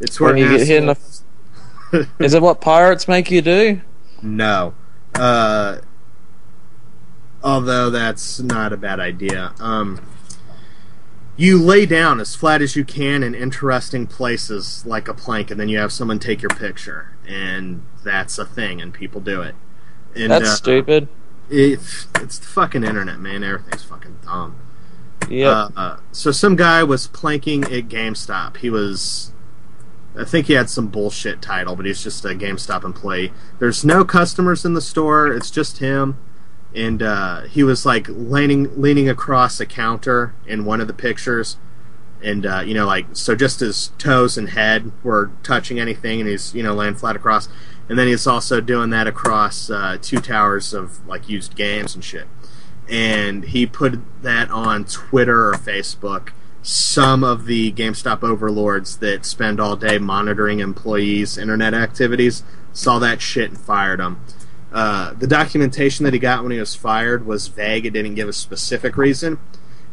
It's where you get hit in the. Is it what pirates make you do? No. Although that's not a bad idea. You lay down as flat as you can in interesting places like a plank, and then you have someone take your picture, and that's a thing, and people do it. And, that's stupid. It's the fucking internet, man. Everything's fucking dumb. Yeah. So some guy was planking at GameStop. I think he had some bullshit title, but he's just a GameStop employee. There's no customers in the store. It's just him. and he was like leaning across a counter in one of the pictures, and so just his toes and head were touching anything, and he's laying flat across, and then he's also doing that across 2 towers of like used games and shit. And he put that on Twitter or Facebook. Some of the GameStop overlords that spend all day monitoring employees' internet activities saw that shit and fired him. The documentation that he got when he was fired was vague. It didn't give a specific reason.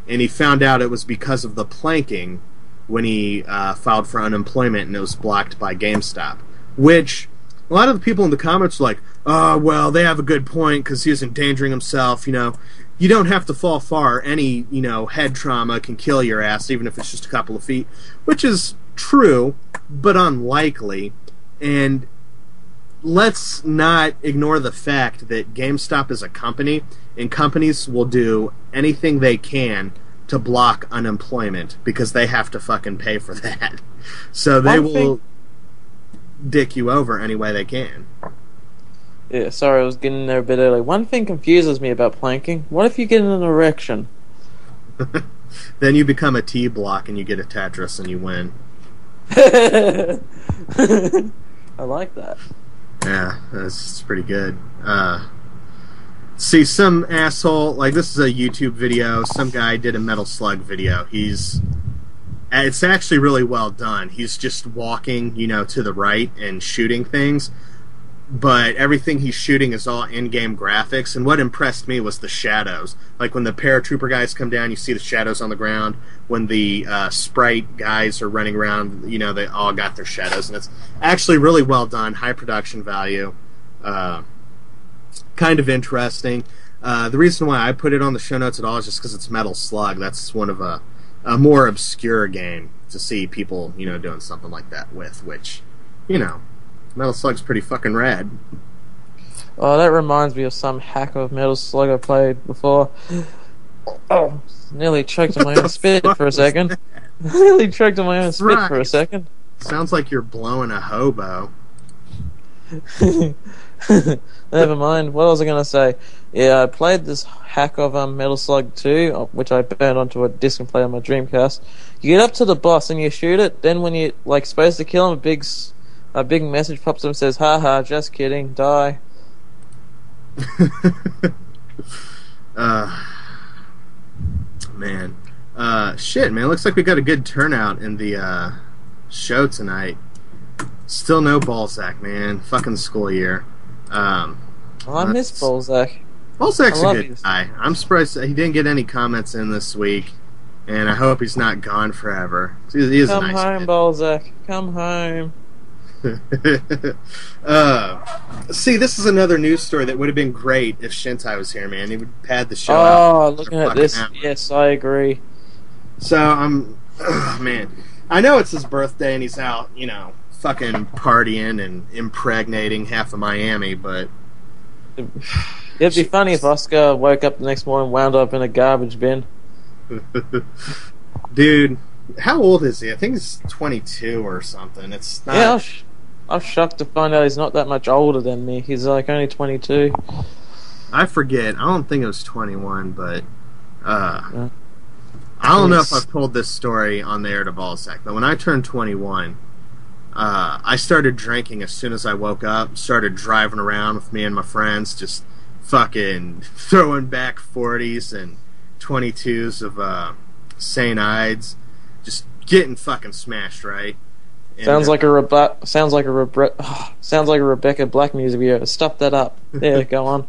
And he found out it was because of the planking when he filed for unemployment, and it was blocked by GameStop. Which, a lot of the people in the comments were like, oh, well, they have a good point because he was endangering himself, You don't have to fall far. Any, head trauma can kill your ass, even if it's just a couple of feet. Which is true, but unlikely. And let's not ignore the fact that GameStop is a company, and companies will do anything they can to block unemployment because they have to fucking pay for that. So they will dick you over any way they can. Yeah, sorry, I was getting there a bit early. One thing confuses me about planking. What if you get an erection? Then you become a T-block and you get a Tetris and you win. I like that. Yeah, that's pretty good. See, some asshole, like this is a YouTube video, some guy did a Metal Slug video. It's actually really well done. He's just walking, to the right and shooting things. But everything he's shooting is all in-game graphics, and what impressed me was the shadows. Like when the paratrooper guys come down, you see the shadows on the ground. When the sprite guys are running around, they all got their shadows, and it's actually really well done, high production value, kind of interesting. The reason why I put it on the show notes at all is just because it's Metal Slug. That's one of a more obscure game to see people, doing something like that with, which, Metal Slug's pretty fucking rad. Oh, that reminds me of some hack of Metal Slug I played before. Oh, nearly choked on my own spit for a second. Nearly choked on my own spit for a second. Sounds like you're blowing a hobo. Never mind. What was I going to say? Yeah, I played this hack of Metal Slug 2, which I burned onto a disc and played on my Dreamcast. You get up to the boss and you shoot it. Then when you're supposed to kill him, a big message pops up and says, haha, just kidding, die. Man. Shit, man. Looks like we got a good turnout in the show tonight. Still no Balzac, man. Fucking school year. I miss Balzac. Balzac's a good guy. I'm surprised he didn't get any comments in this week, and I hope he's not gone forever. He is Come a nice home, kid. Balzac. Come home. See, this is another news story that would have been great if Shintai was here, man. He would have had the show Oh, out. looking at this, yes, I agree. So, man. I know it's his birthday and he's out, fucking partying and impregnating half of Miami, but... It'd be funny if Oscar woke up the next morning and wound up in a garbage bin. Dude, how old is he? I think he's 22 or something. It's not... Yeah, I was shocked to find out he's not that much older than me. He's only 22. I forget. I don't think it was 21, but... I don't know if I've told this story on the air to Balzac, but when I turned 21, I started drinking as soon as I woke up, started driving around with me and my friends, just fucking throwing back 40s and 22s of St. Ides, just getting fucking smashed, right? And, sounds like a Rebecca Black music video. Stop that up. There, go on.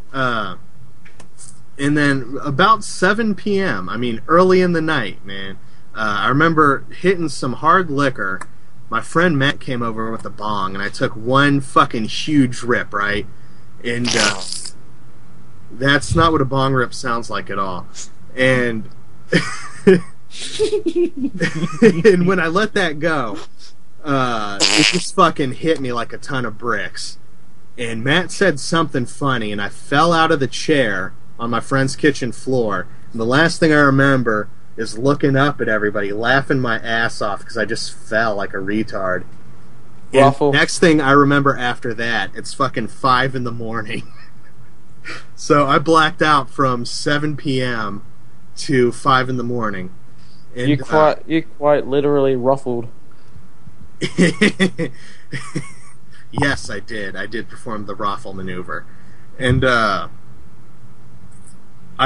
And then about 7 p.m., early in the night, man, I remember hitting some hard liquor. My friend Matt came over with a bong, and I took one fucking huge rip, right? And that's not what a bong rip sounds like at all. And and when I let that go, it just fucking hit me like a ton of bricks. And Matt said something funny, and I fell out of the chair on my friend's kitchen floor. And the last thing I remember is looking up at everybody, laughing my ass off because I just fell like a retard. And next thing I remember after that, it's fucking 5 in the morning. So I blacked out from 7 p.m. to 5 in the morning. And, you quite literally ruffled. Yes, I did. I did perform the raffle maneuver. And I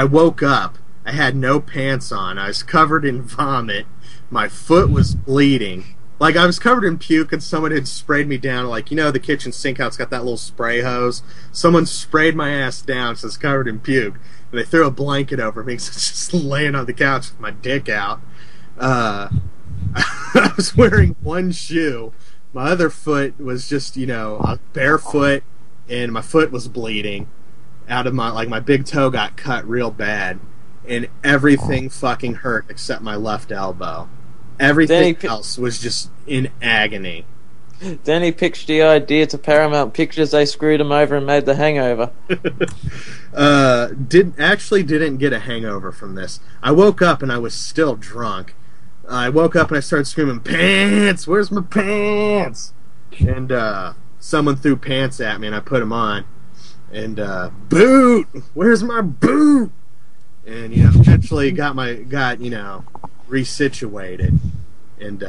woke up. I had no pants on. I was covered in vomit. My foot was bleeding. Like, I was covered in puke, and someone had sprayed me down. Like, you know, the kitchen sink how it's got that little spray hose? Someone sprayed my ass down, so I was covered in puke. And they threw a blanket over me, so I was just laying on the couch with my dick out. I was wearing one shoe. My other foot was just, you know, barefoot, and my foot was bleeding out of my big toe got cut real bad, and everything fucking hurt except my left elbow. Everything else was just in agony. Then he pitched the idea to Paramount Pictures. They screwed him over and made The Hangover. Didn't get a hangover from this. I woke up and I was still drunk. I woke up and I started screaming, "Pants! Where's my pants?" And someone threw pants at me and I put them on. And boot! Where's my boot? And you know, eventually got resituated, and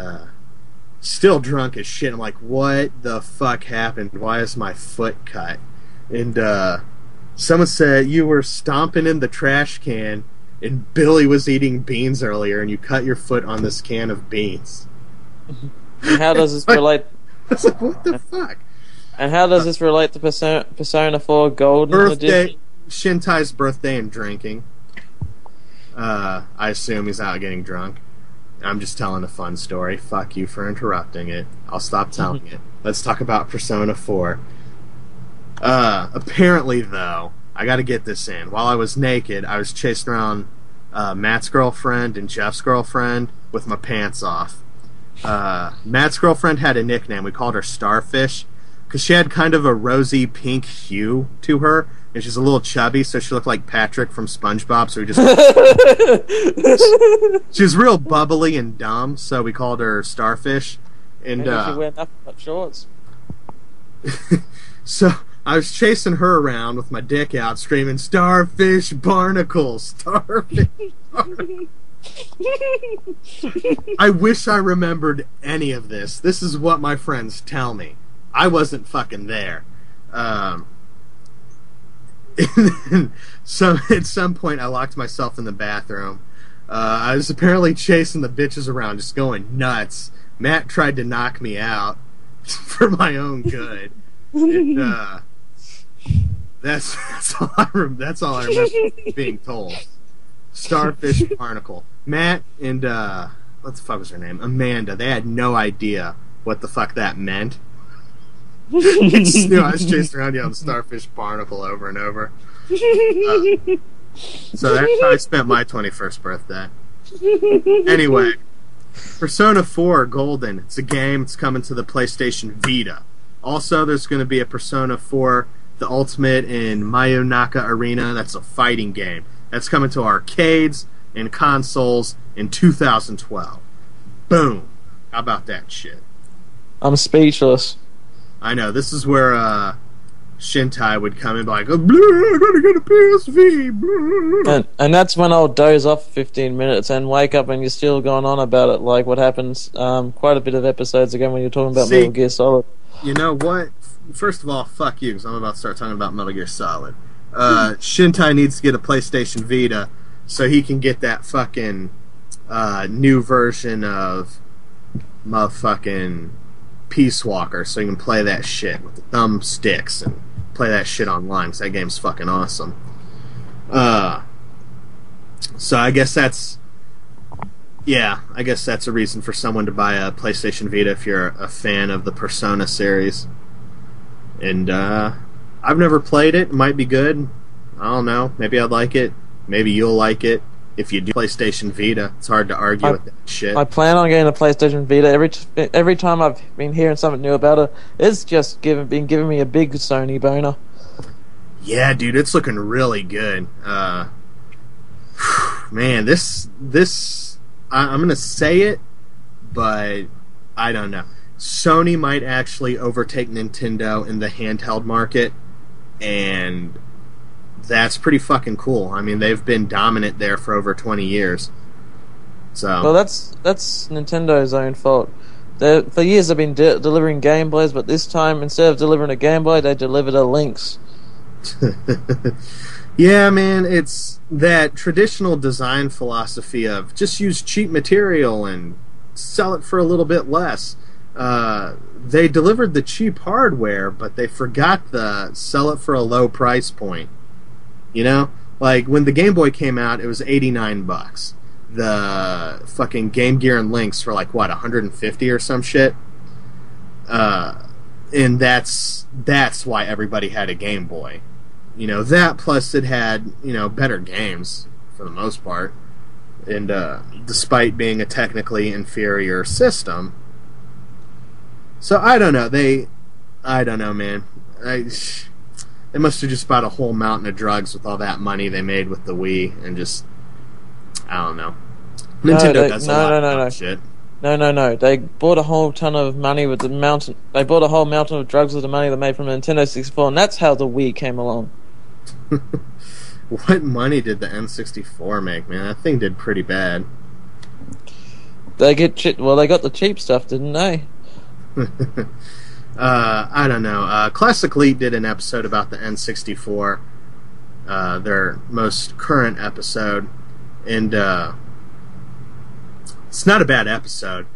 still drunk as shit. I'm like, what the fuck happened? Why is my foot cut? And someone said you were stomping in the trash can, and Billy was eating beans earlier, and you cut your foot on this can of beans. How does this relate? I was like, what the fuck? And how does this relate to Persona 4 Golden Edition? Shintai's birthday and drinking. I assume he's out getting drunk. I'm just telling a fun story. Fuck you for interrupting it. I'll stop telling it. Let's talk about Persona 4. Apparently, though, I gotta get this in. While I was naked, I was chasing around Matt's girlfriend and Jeff's girlfriend with my pants off. Matt's girlfriend had a nickname. We called her Starfish, because she had kind of a rosy pink hue to her, and she's a little chubby, so she looked like Patrick from SpongeBob. So she was real bubbly and dumb, so we called her Starfish. And maybe she wear nothing but shorts. So I was chasing her around with my dick out, screaming, "Starfish Barnacle! Starfish Barnacle!" I wish I remembered any of this. This is what my friends tell me. I wasn't fucking there. So at some point I locked myself in the bathroom. I was apparently chasing the bitches around, just going nuts. Matt tried to knock me out for my own good. And, that's all I remember being told. Starfish Barnacle. Matt and what the fuck was her name? Amanda. They had no idea what the fuck that meant. I just knew I was chasing around yelling "Starfish Barnacle" over and over. So that's how I spent my 21st birthday. Anyway, Persona 4 Golden. It's a game. It's coming to the PlayStation Vita. Also, there's going to be a Persona 4 The Ultimate in Mayonaka Arena. That's a fighting game. That's coming to arcades and consoles in 2012. Boom. How about that shit? I'm speechless. I know, this is where Shintai would come and be like, "Oh, I gotta get a PSV." And that's when I'll doze off for 15 minutes and wake up and you're still going on about it, like what happens quite a bit of episodes ago when you're talking about Metal Gear Solid. You know what? First of all, fuck you, because I'm about to start talking about Metal Gear Solid. Shintai needs to get a PlayStation Vita so he can get that fucking new version of motherfucking Peace Walker, so you can play that shit with the thumbsticks and play that shit online, because that game's fucking awesome. So I guess that's a reason for someone to buy a PlayStation Vita if you're a fan of the Persona series. And I've never played it. It might be good. I don't know. Maybe I'd like it. Maybe you'll like it. If you do PlayStation Vita, it's hard to argue with that shit. I plan on getting a PlayStation Vita. Every time I've been hearing something new about it, it's just been giving me a big Sony boner. Yeah, dude, it's looking really good. Man, this I'm gonna say it, but I don't know. Sony might actually overtake Nintendo in the handheld market, and that's pretty fucking cool. I mean, they've been dominant there for over 20 years. So Well, that's Nintendo's own fault. For years they've been delivering Game Boys, but this time, instead of delivering a Game Boy, they delivered a Lynx. yeah, man, it's that traditional design philosophy of just use cheap material and sell it for a little bit less. They delivered the cheap hardware, but they forgot the sell it for a low price point. You know? Like, when the Game Boy came out, it was $89. The fucking Game Gear and Lynx for like, what, 150 or some shit? And that's why everybody had a Game Boy. You know, that plus it had, you know, better games for the most part. And despite being a technically inferior system. So I don't know. I don't know, man. They must have just bought a whole mountain of drugs with all that money they made with the Wii and just, I don't know. Nintendo does a lot of shit. No. They bought a whole ton of money with the mountain. They bought a whole mountain of drugs with the money they made from the Nintendo 64, and that's how the Wii came along. What money did the N64 make, man? That thing did pretty bad. They got the cheap stuff, didn't they? I don't know. Classic Elite did an episode about the N64, their most current episode, and it's not a bad episode.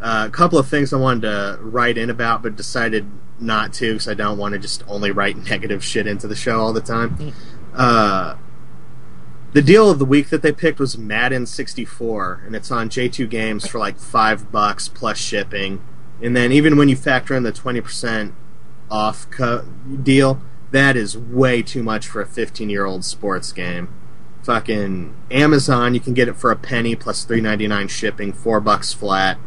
A couple of things I wanted to write in about, but decided not to because I don't want to just only write negative shit into the show all the time. The deal of the week that they picked was Madden 64, and it's on J2 Games for like $5 plus shipping. And then even when you factor in the 20% off deal, that is way too much for a 15-year-old sports game. Fucking Amazon, you can get it for a penny plus $3.99 shipping, $4 flat.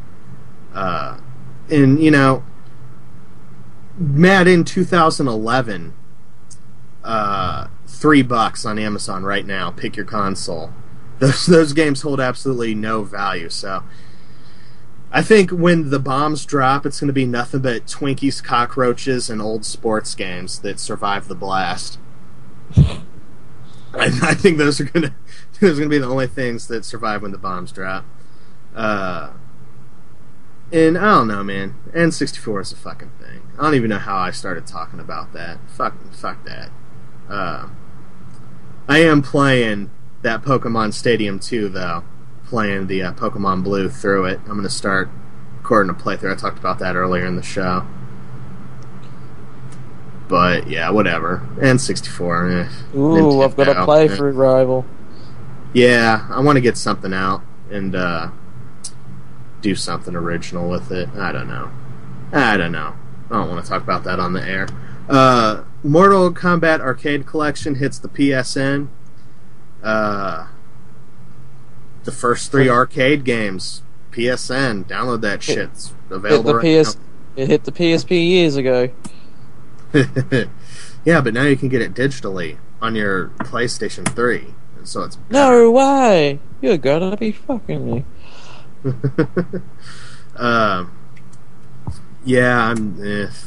And, you know, Madden 2011, $3 on Amazon right now. Pick your console. Those games hold absolutely no value, so I think when the bombs drop, it's going to be nothing but Twinkies, cockroaches, and old sports games that survive the blast. I think those are going to be the only things that survive when the bombs drop. And I don't know, man. N64 is a fucking thing. I don't even know how I started talking about that. Fuck that. I am playing that Pokemon Stadium 2, though. Playing the Pokemon Blue through it. I'm going to start recording a playthrough. I talked about that earlier in the show. But, yeah, whatever. N64, Ooh, Nintendo, I've got a playthrough rival. Yeah, I want to get something out and do something original with it. I don't know. I don't want to talk about that on the air. Mortal Kombat Arcade Collection hits the PSN. The first 3 arcade games, PSN. Download that shit. It's available right now. It hit the PSP years ago. Yeah, but now you can get it digitally on your PlayStation 3. So it's better. No way! You're gonna be fucking me. Yeah,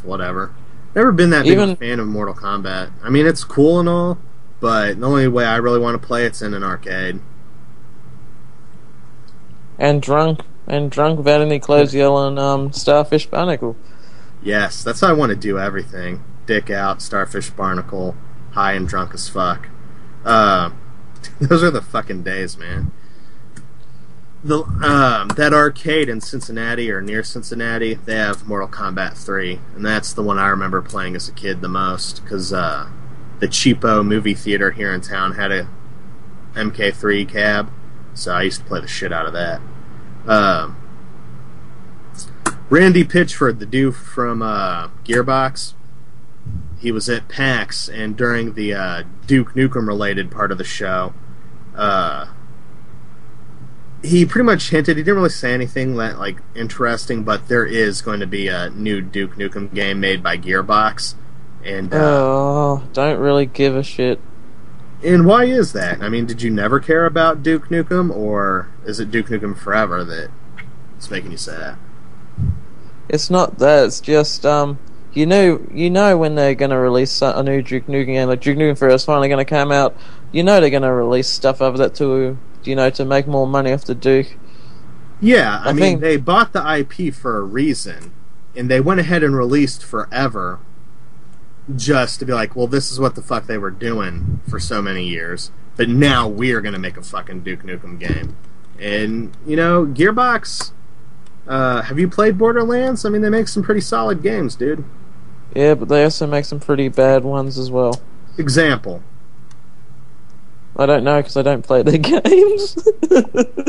whatever. Never been that big of a fan of Mortal Kombat. I mean, it's cool and all, but the only way I really want to play it's in an arcade. And drunk without any clothes yelling, Starfish Barnacle. Yes, that's how I want to do everything. Dick out, Starfish Barnacle, high and drunk as fuck. Those are the fucking days, man. That arcade in Cincinnati, or near Cincinnati, they have Mortal Kombat 3, and that's the one I remember playing as a kid the most, because the cheapo movie theater here in town had a MK3 cab, so I used to play the shit out of that. Randy Pitchford, the dude from Gearbox, he was at PAX, and during the Duke Nukem related part of the show, he pretty much hinted, he didn't really say anything that like interesting, but there is going to be a new Duke Nukem game made by Gearbox. And don't really give a shit. And why is that? I mean, did you never care about Duke Nukem, or is it Duke Nukem Forever that's making you say that? It's not that, it's just, you know when they're going to release a new Duke Nukem game, like Duke Nukem 3 is finally going to come out. You know they're going to release stuff of that to make more money off the Duke. Yeah, I mean, they bought the IP for a reason, and they went ahead and released Forever just to be like, well, this is what the fuck they were doing for so many years, but now we're going to make a fucking Duke Nukem game. And, Gearbox, have you played Borderlands? I mean, they make some pretty solid games, dude. Yeah, but they also make some pretty bad ones as well. Example. I don't know because I don't play their games.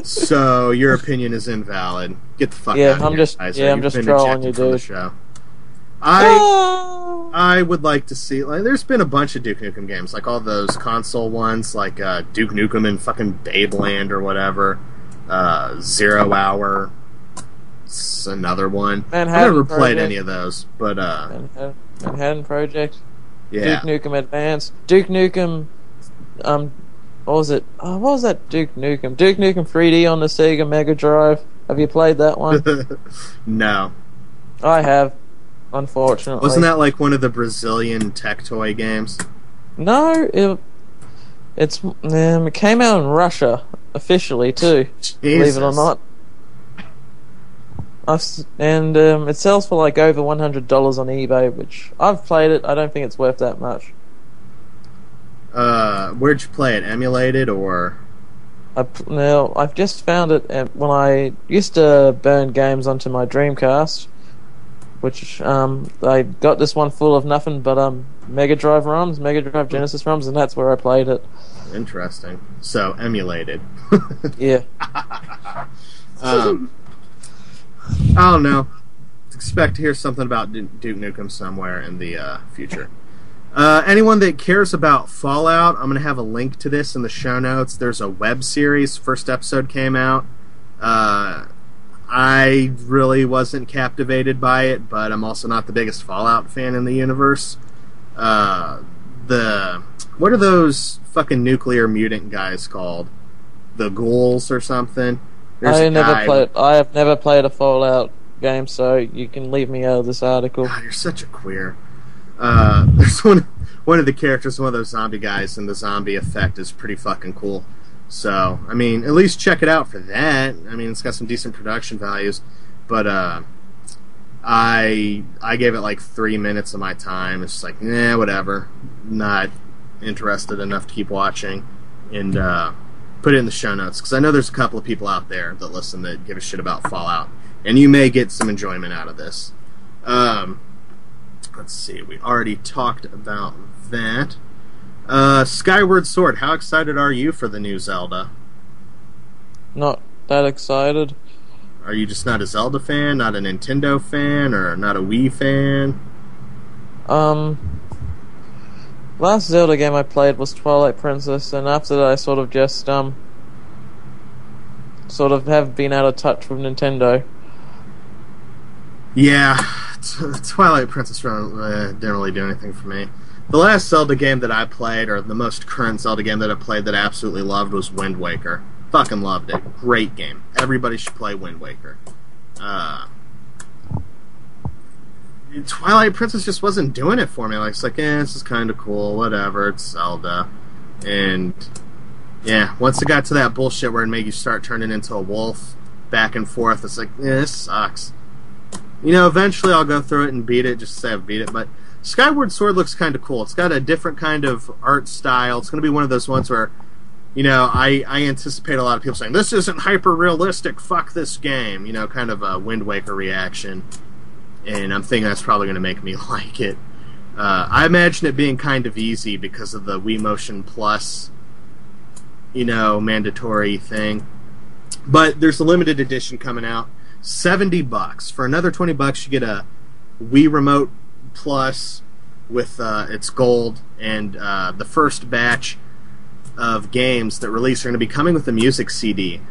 So your opinion is invalid. Get the fuck out of here, guys. I'm just trolling you, dude. I would like to see, like, there's been a bunch of Duke Nukem games, like all those console ones, like Duke Nukem and fucking Babeland or whatever. 0 Hour. It's another one. I've never played any of those, but Manhattan Project. Yeah. Duke Nukem Advance. Duke Nukem. What was it? What was that Duke Nukem? Duke Nukem 3D on the Sega Mega Drive. Have you played that one? No. I have, unfortunately. Wasn't that like one of the Brazilian tech toy games? No, it came out in Russia officially too. Jesus. Believe it or not. And it sells for like over $100 on eBay, which I've played it. I don't think it's worth that much. Where'd you play it? Emulated or? I've just found it when I used to burn games onto my Dreamcast, which I got this one full of nothing but Mega Drive ROMs, Mega Drive Genesis ROMs, and that's where I played it. Interesting. So emulated. Yeah. I don't know. Expect to hear something about Duke Nukem somewhere in the future. Anyone that cares about Fallout, I'm going to have a link to this in the show notes. There's a web series. First episode came out. I really wasn't captivated by it, but I'm also not the biggest Fallout fan in the universe. What are those fucking nuclear mutant guys called? The ghouls or something? I have never played a Fallout game, so you can leave me out of this article. God, you're such a queer. There's one of the characters, one of those zombie guys, and the zombie effect is pretty fucking cool. So, I mean, at least check it out for that. I mean, it's got some decent production values, but I gave it like 3 minutes of my time. It's just like, whatever. Not interested enough to keep watching, and put it in the show notes because I know there's a couple of people out there that listen that give a shit about Fallout, and you may get some enjoyment out of this. Let's see, we already talked about that. Skyward Sword, how excited are you for the new Zelda? Not that excited. Are you just not a Zelda fan, not a Nintendo fan, or not a Wii fan? Last Zelda game I played was Twilight Princess, and after that I sort of just, have been out of touch with Nintendo. Yeah, Twilight Princess didn't really do anything for me. The last Zelda game that I played, or the most current Zelda game that I played that I absolutely loved, was Wind Waker. Fucking loved it. Great game. Everybody should play Wind Waker. Twilight Princess just wasn't doing it for me. Like, it's like, this is kind of cool, whatever, it's Zelda. And, yeah, once it got to that bullshit where it made you start turning into a wolf back and forth, it's like, this sucks. Eventually I'll go through it and beat it, just to say I've beat it, but Skyward Sword looks kind of cool. It's got a different kind of art style. It's going to be one of those ones where, I anticipate a lot of people saying, this isn't hyper-realistic, fuck this game, kind of a Wind Waker reaction. And I'm thinking that's probably going to make me like it. I imagine it being kind of easy because of the Wii Motion Plus, mandatory thing. But there's a limited edition coming out. $70. For another $20, you get a Wii Remote Plus with its gold, and the first batch of games that release are going to be coming with a music CD.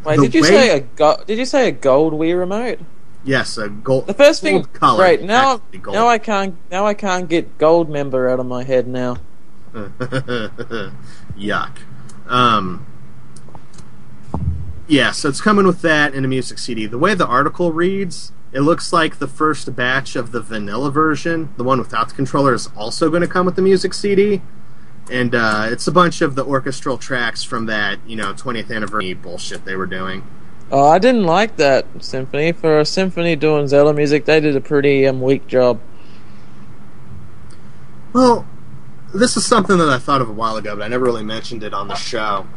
Wait, did you say a gold Wii Remote? Yes, a gold. The first thing, color. Right now I can't get gold member out of my head now. Yuck. Yeah, so it's coming with that and a music CD. The way the article reads, It looks like the first batch of the vanilla version, the one without the controller, is also going to come with the music CD. And it's a bunch of the orchestral tracks from that, 20th anniversary bullshit they were doing. Oh, I didn't like that symphony. For a symphony doing Zelda music, they did a pretty weak job. Well, this is something that I thought of a while ago, but I never really mentioned it on the show.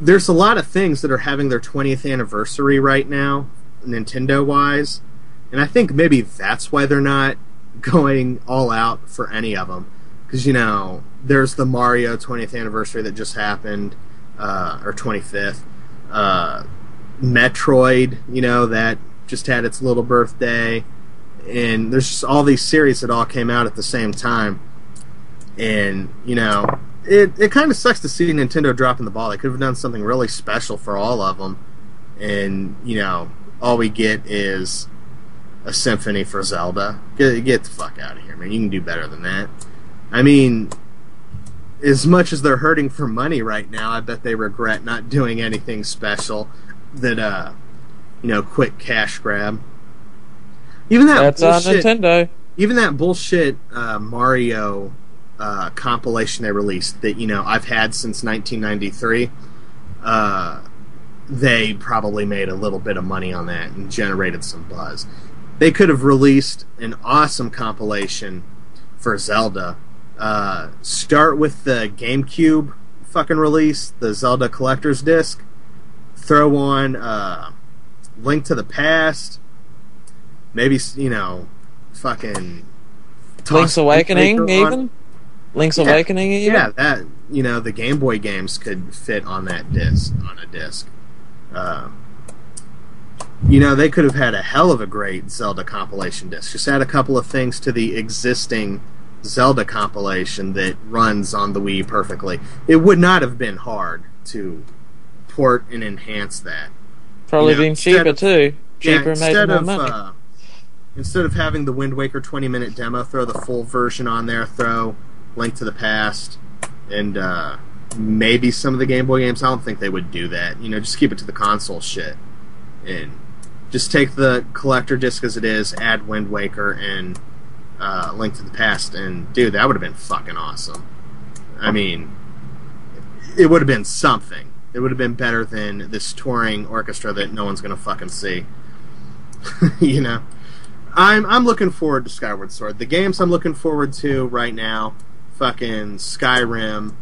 There's a lot of things that are having their 20th anniversary right now, Nintendo-wise, and I think maybe that's why they're not going all out for any of them. Because, there's the Mario 20th anniversary that just happened, or 25th. Metroid, that just had its little birthday. And there's just all these series that all came out at the same time. And, it kind of sucks to see Nintendo dropping the ball. They could have done something really special for all of them. And, all we get is a symphony for Zelda. Get the fuck out of here, man. You can do better than that. I mean, as much as they're hurting for money right now, I bet they regret not doing anything special that, quick cash grab. Even that That's on Nintendo. Even that bullshit Mario compilation they released that, I've had since 1993, they probably made a little bit of money on that and generated some buzz. They could have released an awesome compilation for Zelda. Start with the GameCube fucking release, the Zelda Collector's Disc. Throw on Link to the Past. Maybe, fucking... Link's Awakening, even? Link's Awakening, even? Yeah, that, the Game Boy games could fit on that disc, on a disc. They could have had a hell of a great Zelda compilation disc. Just add a couple of things to the existing Zelda compilation that runs on the Wii perfectly. It would not have been hard to port and enhance that. Probably been cheaper, too. Cheaper, made more money. Instead of having the Wind Waker 20-minute demo, throw the full version on there, throw Link to the Past, and maybe some of the Game Boy games. I don't think they would do that. Just keep it to the console shit. And just take the collector disc as it is, add Wind Waker and Link to the Past, and dude, that would have been fucking awesome. I mean, it would have been something. It would have been better than this touring orchestra that no one's gonna fucking see. I'm looking forward to Skyward Sword. The games I'm looking forward to right now, fucking Skyrim,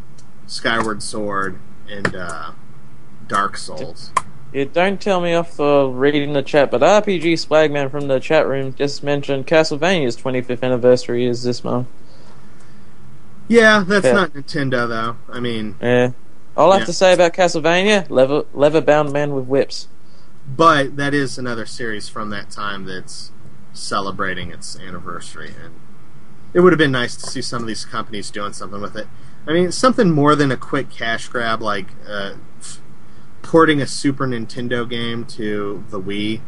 Skyward Sword, and Dark Souls. Yeah, don't tell me off for reading the chat, but RPG Swagman from the chat room just mentioned Castlevania's 25th anniversary is this month. Yeah, that's not Nintendo, though. I mean... Yeah. All I have to say about Castlevania, leather-bound men with whips. But that is another series from that time that's celebrating its anniversary, and it would have been nice to see some of these companies doing something with it. I mean, something more than a quick cash grab, like porting a Super Nintendo game to the Wii.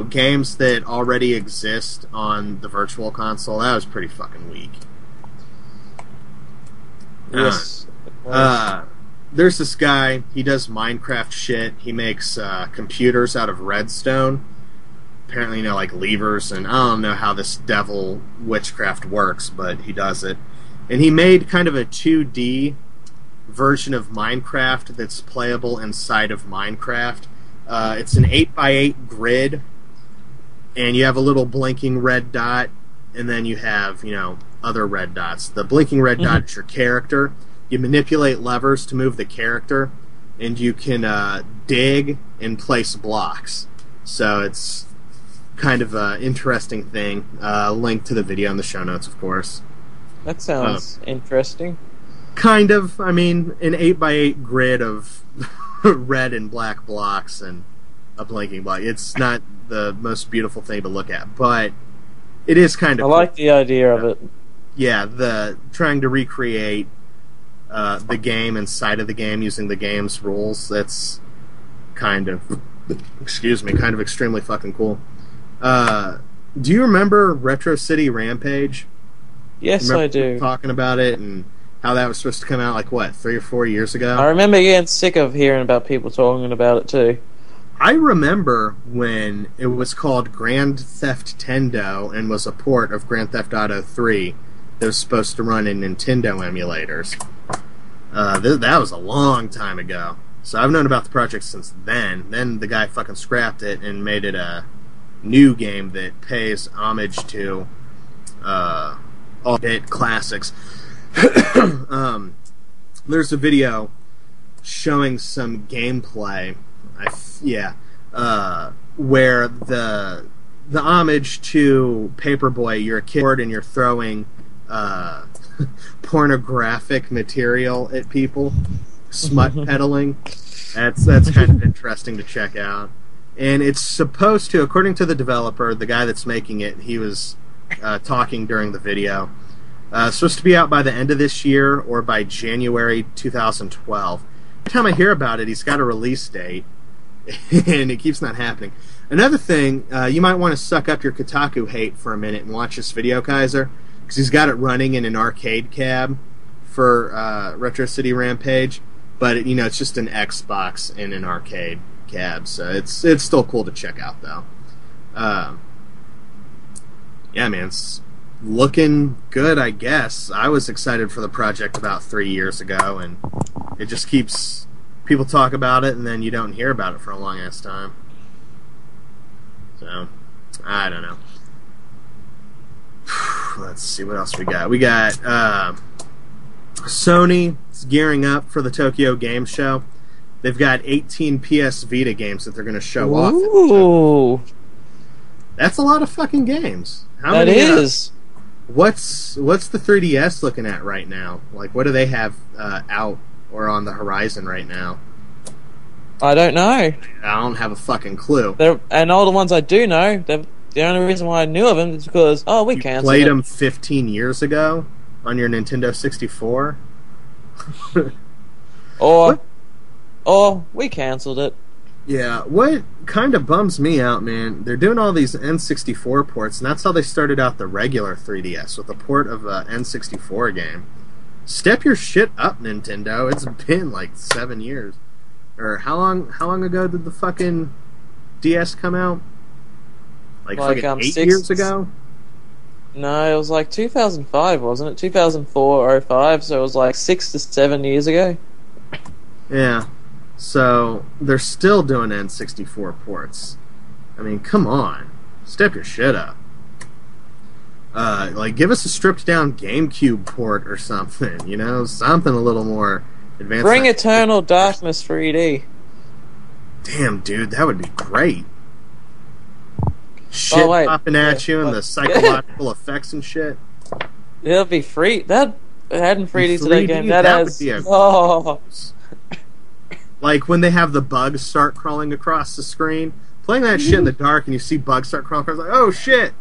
Games that already exist on the Virtual Console. That was pretty fucking weak. Yes. There's this guy, he does Minecraft shit. He makes computers out of redstone. Apparently, like levers, and I don't know how this devil witchcraft works, but he does it. And he made kind of a 2D version of Minecraft that's playable inside of Minecraft. It's an 8x8 grid, and you have a little blinking red dot, and then you have, other red dots. The blinking red dot is your character. You manipulate levers to move the character, and you can dig and place blocks. So it's kind of an interesting thing. Link to the video in the show notes, of course. That sounds interesting. Kind of. I mean, an 8x8 grid of red and black blocks and a blinking block. It's not the most beautiful thing to look at, but it is kind of I like the idea of it. Yeah, the trying to recreate the game inside of the game using the game's rules. That's kind of, kind of extremely fucking cool. Do you remember Retro City Rampage? Yes, I do. Talking about it and how that was supposed to come out, 3 or 4 years ago? I remember getting sick of hearing about people talking about it, too. I remember when it was called Grand Theft Tendo and was a port of Grand Theft Auto 3 that was supposed to run in Nintendo emulators. That was a long time ago. So I've known about the project since then. Then the guy fucking scrapped it and made it a new game that pays homage to all hit classics. There's a video showing some gameplay. Where the homage to Paperboy, you're a kid and you're throwing pornographic material at people, smut peddling. That's kind of interesting to check out. And it's supposed to, according to the developer, the guy that's making it, he was talking during the video. Supposed to be out by the end of this year or by January 2012. Every time I hear about it, he's got a release date. And it keeps not happening. Another thing, you might want to suck up your Kotaku hate for a minute and watch this video, Kaiser, because he's got it running in an arcade cab for Retro City Rampage, but it's just an Xbox in an arcade cab, so it's still cool to check out, though. Yeah, man, it's looking good, I guess. I was excited for the project about 3 years ago, and it just keeps... People talk about it, and then you don't hear about it for a long-ass time. So, I don't know. Let's see what else we got. We got Sony is gearing up for the Tokyo Game Show. They've got 18 PS Vita games that they're going to show off. Ooh. That's a lot of fucking games. How that many, is. What's the 3DS looking at right now? Like, what do they have out or on the horizon right now? I don't know. I don't have a fucking clue. And all the ones I do know, the only reason why I knew of them is because, we canceled played it. them 15 years ago on your Nintendo 64? Or we canceled it. Yeah, what kind of bums me out, man, they're doing all these N64 ports, and that's how they started out the regular 3DS, with a port of an N64 game. Step your shit up, Nintendo. It's been like 7 years. Or how long ago did the fucking DS come out? Like fucking 8 years ago? No, it was like 2005, wasn't it? 2004 or 05, so it was like 6 to 7 years ago. Yeah. So, they're still doing N64 ports. I mean, come on. Step your shit up. Give us a stripped-down GameCube port or something, Something a little more advanced. Bring Eternal Darkness 3D. Damn, dude, that would be great. Shit popping at you and the psychological effects and shit. It'll be free. That hadn't 3D to that game. That would be like when they have the bugs start crawling across the screen. Playing that shit in the dark and you see bugs start crawling across, like, oh shit!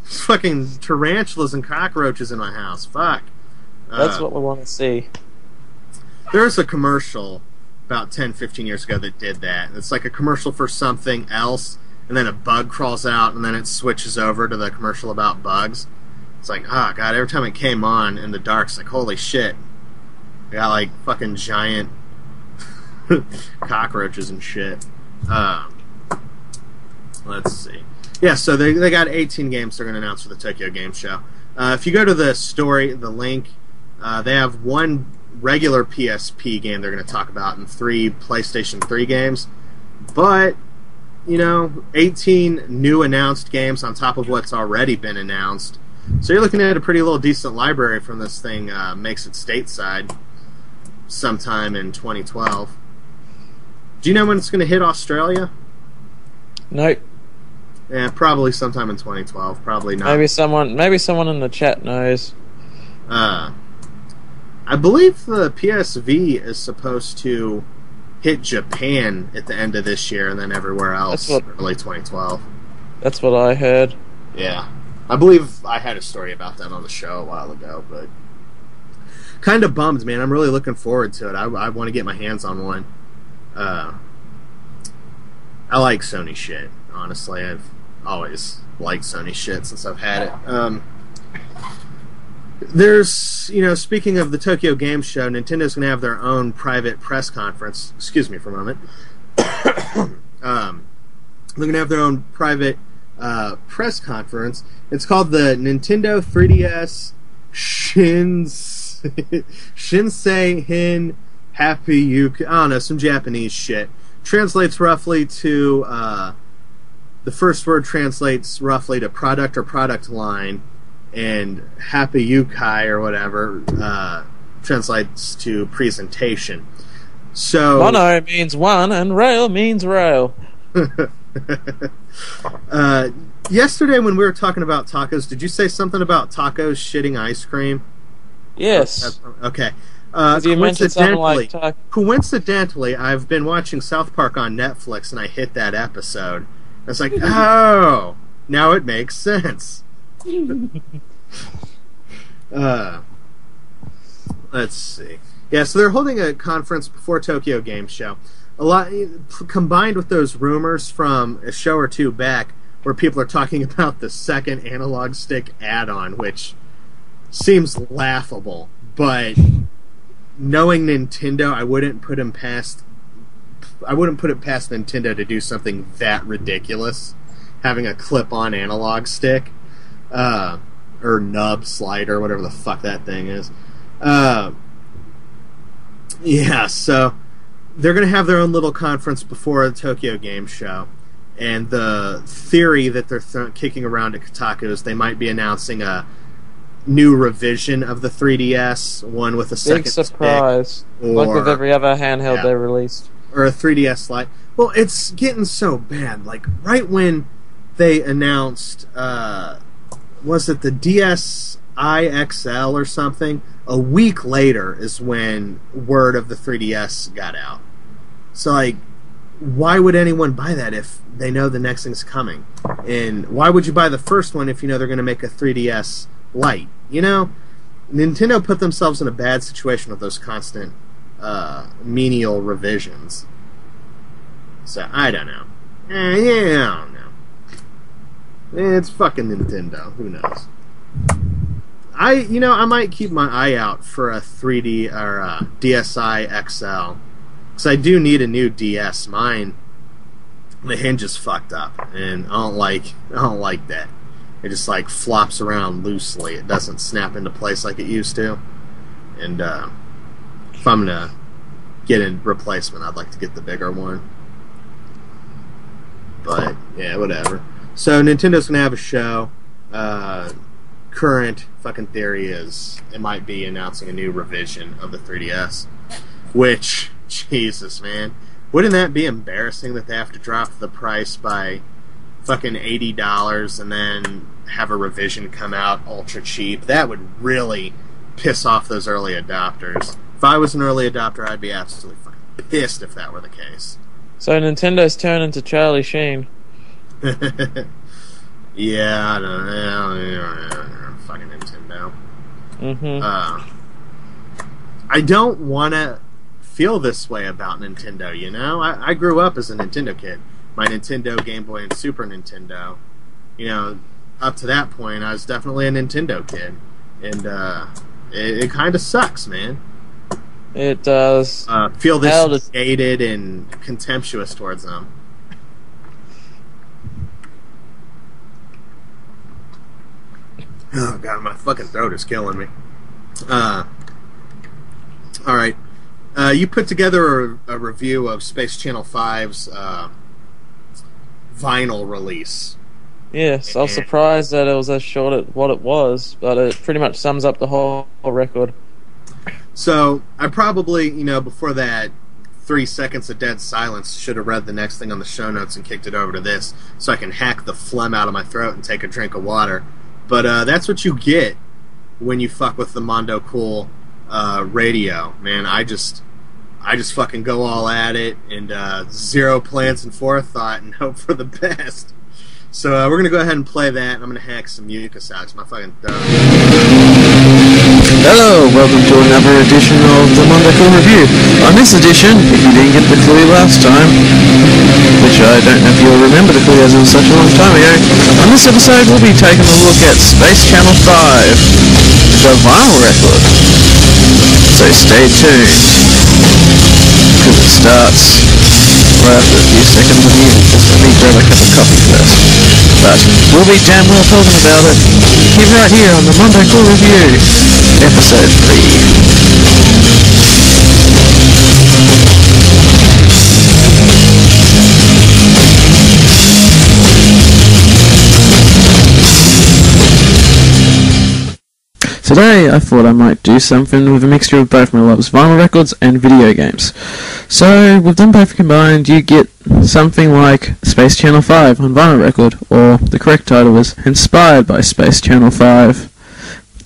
Fucking tarantulas and cockroaches in my house. Fuck. That's what we want to see. There's a commercial about 10, 15 years ago that did that. It's like a commercial for something else, and then a bug crawls out, and then it switches over to the commercial about bugs. It's like, oh god, every time it came on in the dark, it's like, holy shit. We got like fucking giant cockroaches and shit. Let's see. Yeah, so they got 18 games they're going to announce for the Tokyo Game Show. If you go to the story, the link, they have one regular PSP game they're going to talk about and 3 PlayStation 3 games. But, 18 new announced games on top of what's already been announced. So you're looking at a pretty little decent library from this thing makes it stateside sometime in 2012. Do you know when it's going to hit Australia? No. Yeah, probably sometime in 2012. Probably not. Maybe someone in the chat knows. I believe the PSV is supposed to hit Japan at the end of this year and then everywhere else early 2012. That's what I heard. Yeah. I believe I had a story about that on the show a while ago, but kind of bummed, man. I'm really looking forward to it. I want to get my hands on one. I like Sony shit, honestly. I've always liked Sony shit since I've had it. There's, speaking of the Tokyo Game Show, Nintendo's going to have their own private press conference. Excuse me for a moment. They're going to have their own private press conference. It's called the Nintendo 3DS Shinsei Hin Happy Yuki. I don't know, some Japanese shit. Translates roughly to, the first word translates roughly to product or product line, and Happy Yukai or whatever translates to presentation. So Mono means one, and rail means rail. Yesterday when we were talking about tacos, did you say something about tacos shitting ice cream? Yes. Okay. You mentioned something like coincidentally, I've been watching South Park on Netflix, and I hit that episode. I was like, oh, now it makes sense. Let's see. Yeah, so they're holding a conference before Tokyo Game Show. A lot combined with those rumors from a show or two back, where people are talking about the second analog stick add-on, which seems laughable. But knowing Nintendo, I wouldn't put it past Nintendo to do something that ridiculous, having a clip-on analog stick, or nub slider, whatever the fuck that thing is. Yeah, so they're going to have their own little conference before the Tokyo Game Show, and the theory that they're kicking around at Kotaku is they might be announcing a new revision of the 3DS, one with a second big surprise, like with every other handheld they released. Or a 3DS Lite. Well, it's getting so bad. Like, right when they announced, was it the DSi XL or something? A week later is when word of the 3DS got out. So, like, why would anyone buy that if they know the next thing's coming? And why would you buy the first one if you know they're going to make a 3DS Lite? You know, Nintendo put themselves in a bad situation with those constant menial revisions. So, I don't know. Yeah, I don't know. It's fucking Nintendo. Who knows? I might keep my eye out for a 3D or a DSi XL, because I do need a new DS. Mine, the hinge is fucked up, and I don't like that. It just like flops around loosely. It doesn't snap into place like it used to. And if I'm gonna get a replacement, I'd like to get the bigger one. But yeah, whatever. So Nintendo's gonna have a show. Current fucking theory is it might be announcing a new revision of the 3DS. Which, Jesus, man. Wouldn't that be embarrassing that they have to drop the price by fucking $80 and then have a revision come out ultra cheap? That would really piss off those early adopters. If I was an early adopter, I'd be absolutely fucking pissed if that were the case. So Nintendo's turning to Charlie Sheen. Yeah, I don't know. Fucking Nintendo. I don't want to feel this way about Nintendo, you know? I grew up as a Nintendo kid. My Nintendo, Game Boy, and Super Nintendo. You know, up to that point, I was definitely a Nintendo kid. And it kind of sucks, man. It does. Feel this jaded and contemptuous towards them. Oh god, my fucking throat is killing me. Alright. You put together a review of Space Channel 5's vinyl release. Yes, I was surprised that it was as short as what it was, but it pretty much sums up the whole record. So, I probably, before that 3 seconds of dead silence, should have read the next thing on the show notes and kicked it over to this, so I can hack the phlegm out of my throat and take a drink of water. But that's what you get when you fuck with the Mondo Cool radio, man. I just fucking go all at it and zero plans and forethought and hope for the best. So we're gonna go ahead and play that. I'm gonna hack some mucus out. It's my fucking throat. Hello, welcome to another edition of the Mondo Cool Review. On this edition, if you didn't get the clue last time, which I don't know if you'll remember the clue as it was such a long time ago, on this episode we'll be taking a look at Space Channel 5, the vinyl record. So stay tuned, because it starts for a few seconds of you. Just let me grab a cup of coffee first. But we'll be damn well talking about it. Keep right here on the Mondo Cool Review, Episode 3. Today, I thought I might do something with a mixture of both my loves, vinyl records and video games. So, with them both combined, you get something like Space Channel 5 on vinyl record, or the correct title is Inspired by Space Channel 5.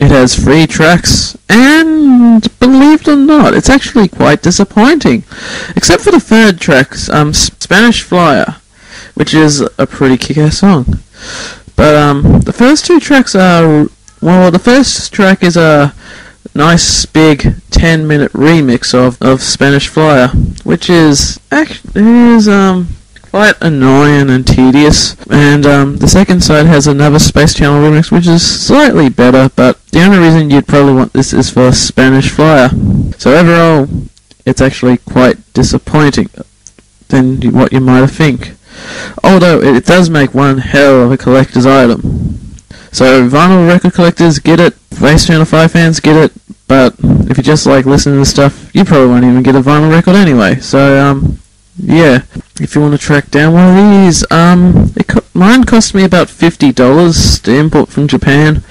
It has 3 tracks, and believe it or not, it's actually quite disappointing. Except for the third track, Spanish Flyer, which is a pretty kick-ass song. But the first 2 tracks are... Well, the first track is a nice big 10-minute remix of Spanish Flyer, which is quite annoying and tedious. And the second side has another Space Channel remix, which is slightly better, but the only reason you'd probably want this is for Spanish Flyer. So overall, it's actually quite disappointing than what you might think. Although it does make one hell of a collector's item. So, vinyl record collectors get it, Space Channel 5 fans get it, but if you just like listening to stuff, you probably won't even get a vinyl record anyway. So, yeah, if you want to track down one of these, mine cost me about $50 to import from Japan,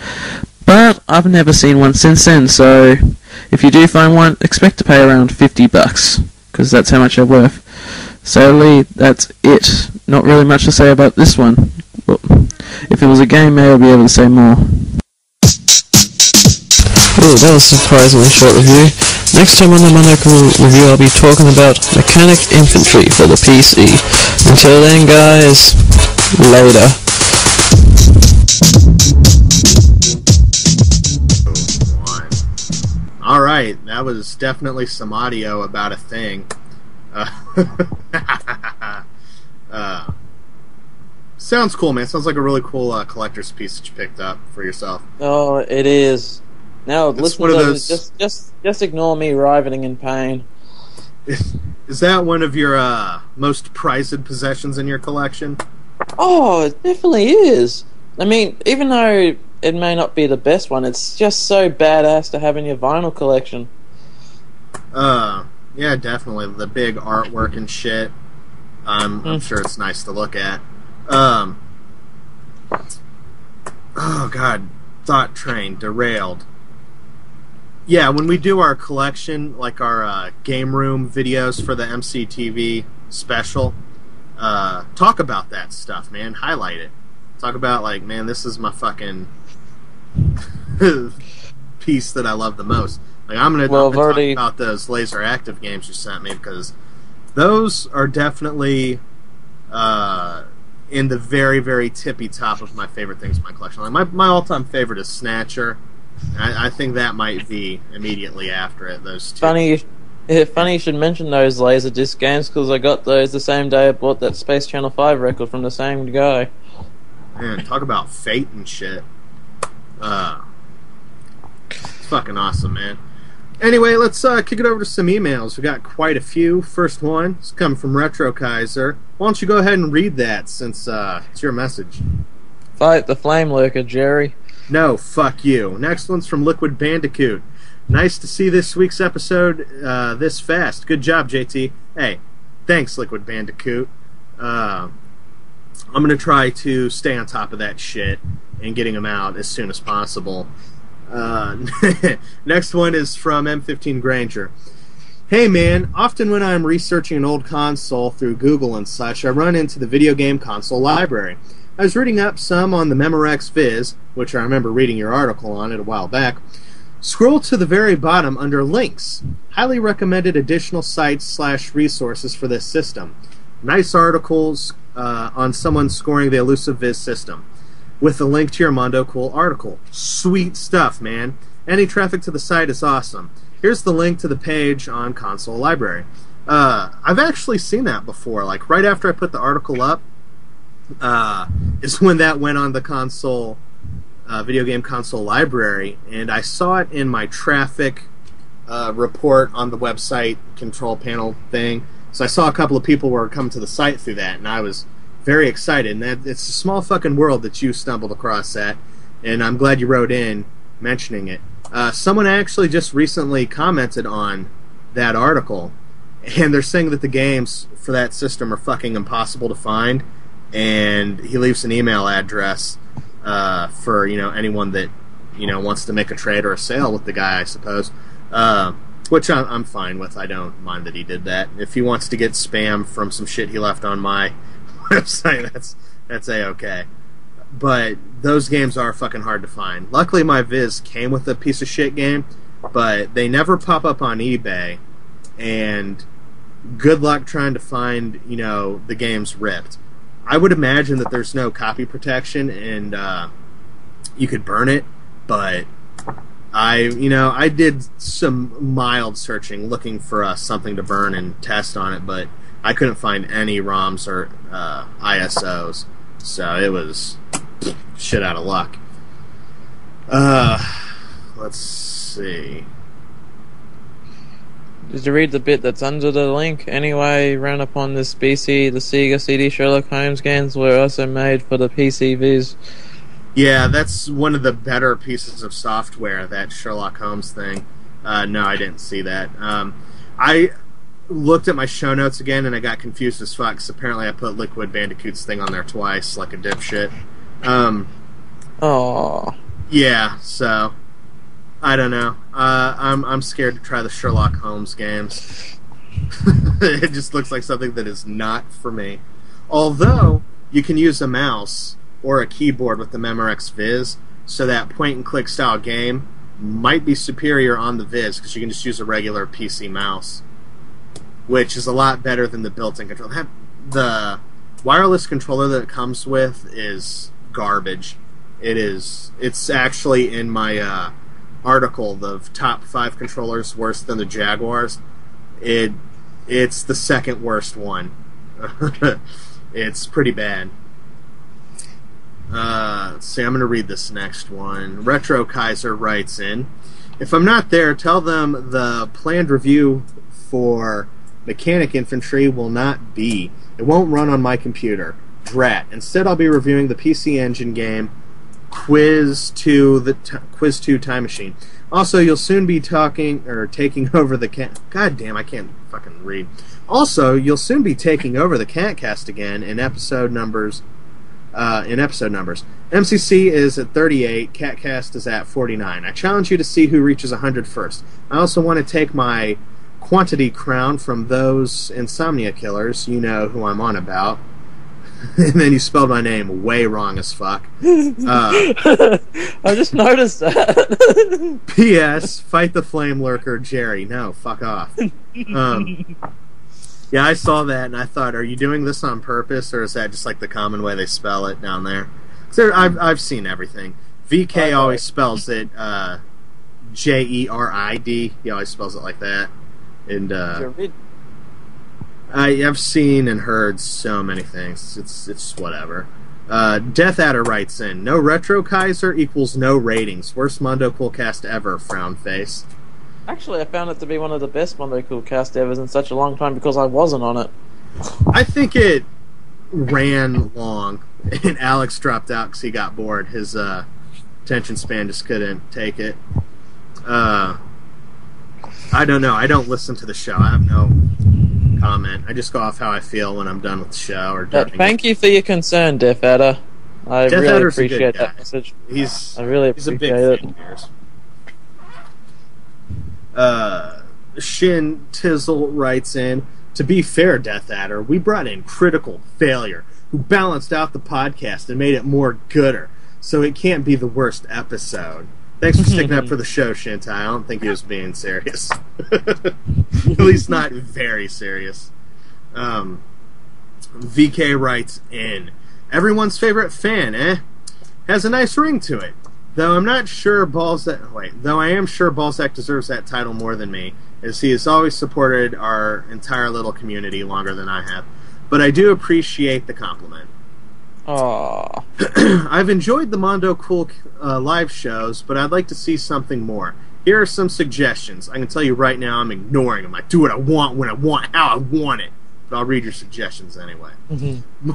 but I've never seen one since then, so if you do find one, expect to pay around $50, because that's how much they're worth. Sadly, that's it. Not really much to say about this one. Well, if it was a game, maybe I'll be able to say more. Oh, that was a surprisingly short review. Next time on the Mondo Review, I'll be talking about Mechanic Infantry for the PC. Until then, guys, later. Alright, that was definitely some audio about a thing. Sounds cool, man. Sounds like a really cool collector's piece that you picked up for yourself. Oh, it is. Now, It's listen one of to those- just ignore me writhing in pain. Is that one of your most prized possessions in your collection? Oh, it definitely is. I mean, even though it may not be the best one, it's just so badass to have in your vinyl collection. Yeah, definitely. The big artwork and shit. I'm sure it's nice to look at. Oh god, thought train derailed. Yeah, when we do our collection, like our game room videos for the MCTV special, talk about that stuff, man. Highlight it. Talk about, like, man, this is my fucking piece that I love the most. Like, I'm gonna talk about those laser active games you sent me, because those are definitely in the very, very tippy top of my favorite things in my collection. Like my all-time favorite is Snatcher. I think that might be immediately after it. Those two. Funny you should mention those Laserdisc games, because I got those the same day I bought that Space Channel 5 record from the same guy. Man, talk about fate and shit. It's fucking awesome, man. Anyway, let's kick it over to some emails. We got quite a few. First one is coming from Retro Kaiser. Why don't you go ahead and read that, since it's your message. Fight the Flame Lurker, Jerry. No, fuck you. Next one's from Liquid Bandicoot. Nice to see this week's episode this fast. Good job, JT. Hey, thanks, Liquid Bandicoot. I'm going to try to stay on top of that shit and getting them out as soon as possible. Next one is from M15 Granger. Hey man, often when I'm researching an old console through Google and such, I run into the video game console library. I was reading up some on the Memorex Viz, which I remember reading your article on it a while back. Scroll to the very bottom under links. Highly recommended additional sites/resources for this system. Nice articles on someone scoring the elusive Viz system, with a link to your Mondo Cool article. Sweet stuff, man. Any traffic to the site is awesome. Here's the link to the page on Console Library. I've actually seen that before. Like, right after I put the article up, is when that went on the console, video game console library, and I saw it in my traffic report on the website control panel thing. So I saw a couple of people were coming to the site through that, and I was very excited. And it's a small fucking world that you stumbled across that, and I'm glad you wrote in mentioning it. Someone actually just recently commented on that article, and they're saying that the games for that system are fucking impossible to find, and he leaves an email address for anyone that wants to make a trade or a sale with the guy, I suppose. Which I'm fine with. I don't mind that he did that. If he wants to get spam from some shit he left on my website, that's A-okay. But those games are fucking hard to find. Luckily, my Viz came with a piece of shit game, but they never pop up on eBay, and good luck trying to find, the games ripped. I would imagine that there's no copy protection, and you could burn it, but I did some mild searching looking for something to burn and test on it, but I couldn't find any ROMs or ISOs, so it was shit out of luck. Let's see. Did you read the bit that's under the link? Anyway, ran upon this BC, the Sega CD Sherlock Holmes games were also made for the PC Viz. Yeah, that's one of the better pieces of software, that Sherlock Holmes thing. No, I didn't see that. I looked at my show notes again, and I got confused as fuck, because apparently I put Liquid Bandicoot's thing on there twice, like a dipshit. Aww. Yeah, so I don't know. I'm scared to try the Sherlock Holmes games. It just looks like something that is not for me. Although, you can use a mouse or a keyboard with the Memorex Viz, so that point-and-click style game might be superior on the Viz, because you can just use a regular PC mouse, which is a lot better than the built-in controller. The wireless controller that it comes with is garbage. It's actually in my article, the top 5 controllers worse than the Jaguars. It's the second worst one. It's pretty bad. Let's see, I'm going to read this next one. Retro Kaiser writes in, if I'm not there, tell them the planned review for Mechanic Infantry will not be. It won't run on my computer. Drat. Instead, I'll be reviewing the PC Engine game Quiz 2 Time Machine. Also, you'll soon be taking over the God damn, I can't fucking read. Also, you'll soon be taking over the Catcast again in episode numbers. MCC is at 38, Catcast is at 49. I challenge you to see who reaches 100 first. I also want to take my quantity crown from those insomnia killers. You know who I'm on about. And then you spelled my name way wrong as fuck. I just noticed that. P.S. Fight the flame lurker, Jerry. No, fuck off. Yeah, I saw that and I thought, are you doing this on purpose, or is that just like the common way they spell it down there? I've seen everything. VK always spells it Jerid. He always spells it like that. And I've seen and heard so many things. It's whatever. Death Adder writes in, no Retro Kaiser equals no ratings. Worst Mondo Coolcast ever, frown face. Actually, I found it to be one of the best Mondo Coolcast ever in such a long time because I wasn't on it. I think it ran long, and Alex dropped out because he got bored. His attention span just couldn't take it. I don't know. I don't listen to the show. I have no comment. I just go off how I feel when I'm done with the show. Or thank you for your concern, Death Adder. I really appreciate that message. He's a big fan. Shin Tizzle writes in, to be fair, Death Adder, we brought in Critical Failure, who balanced out the podcast and made it more gooder, so it can't be the worst episode. Thanks for sticking up for the show, Shintai. I don't think he was being serious. At least not very serious. VK writes in, everyone's favorite fan, has a nice ring to it. Though I am sure Balzac deserves that title more than me, as he has always supported our entire little community longer than I have. But I do appreciate the compliment. Aww. I've enjoyed the Mondo Cool live shows, but I'd like to see something more. Here are some suggestions. I can tell you right now I'm ignoring them. I do what I want, when I want, how I want it. but I'll read your suggestions anyway. Mm-hmm.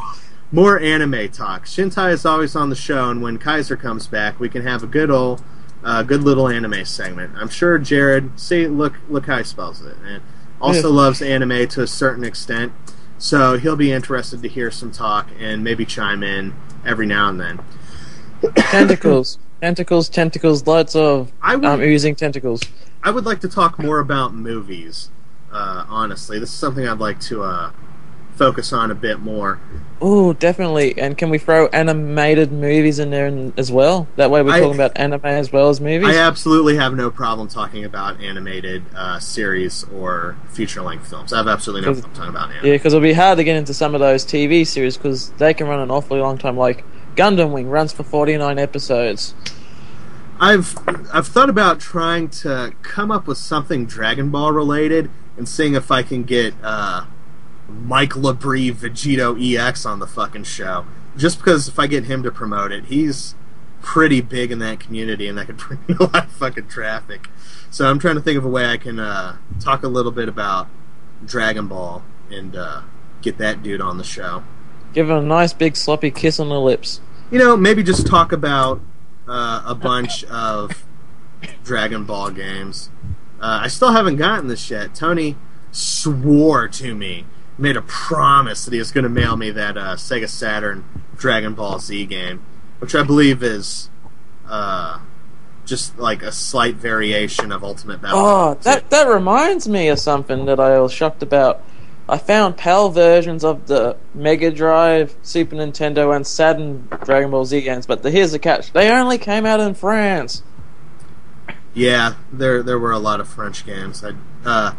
More anime talk. Shintai is always on the show, and when Kaiser comes back, we can have a good little anime segment. I'm sure Jared, look how he spells it, and also loves anime to a certain extent, so he'll be interested to hear some talk and maybe chime in every now and then. Tentacles, lots of oozing tentacles. I would like to talk more about movies, honestly. This is something I'd like to focus on a bit more. Oh, definitely. And can we throw animated movies in there as well? That way we're talking about anime as well as movies? I absolutely have no problem talking about animated series or feature-length films. I have absolutely no problem talking about anime. Yeah, because it'll be hard to get into some of those TV series because they can run an awfully long time. Like Gundam Wing runs for 49 episodes. I've thought about trying to come up with something Dragon Ball related and seeing if I can get Mike Labrie Vegito EX on the fucking show. Just because if I get him to promote it, he's pretty big in that community and that could bring in a lot of fucking traffic. So I'm trying to think of a way I can talk a little bit about Dragon Ball and get that dude on the show. Give him a nice big sloppy kiss on the lips. You know, maybe just talk about a bunch of Dragon Ball games. I still haven't gotten this yet. Tony swore to me, made a promise that he was going to mail me that Sega Saturn Dragon Ball Z game, which I believe is just like a slight variation of Ultimate Battle. Oh, that reminds me of something that I was shocked about. I found PAL versions of the Mega Drive, Super Nintendo, and Saturn Dragon Ball Z games, but here's the catch. They only came out in France. Yeah, there were a lot of French games. The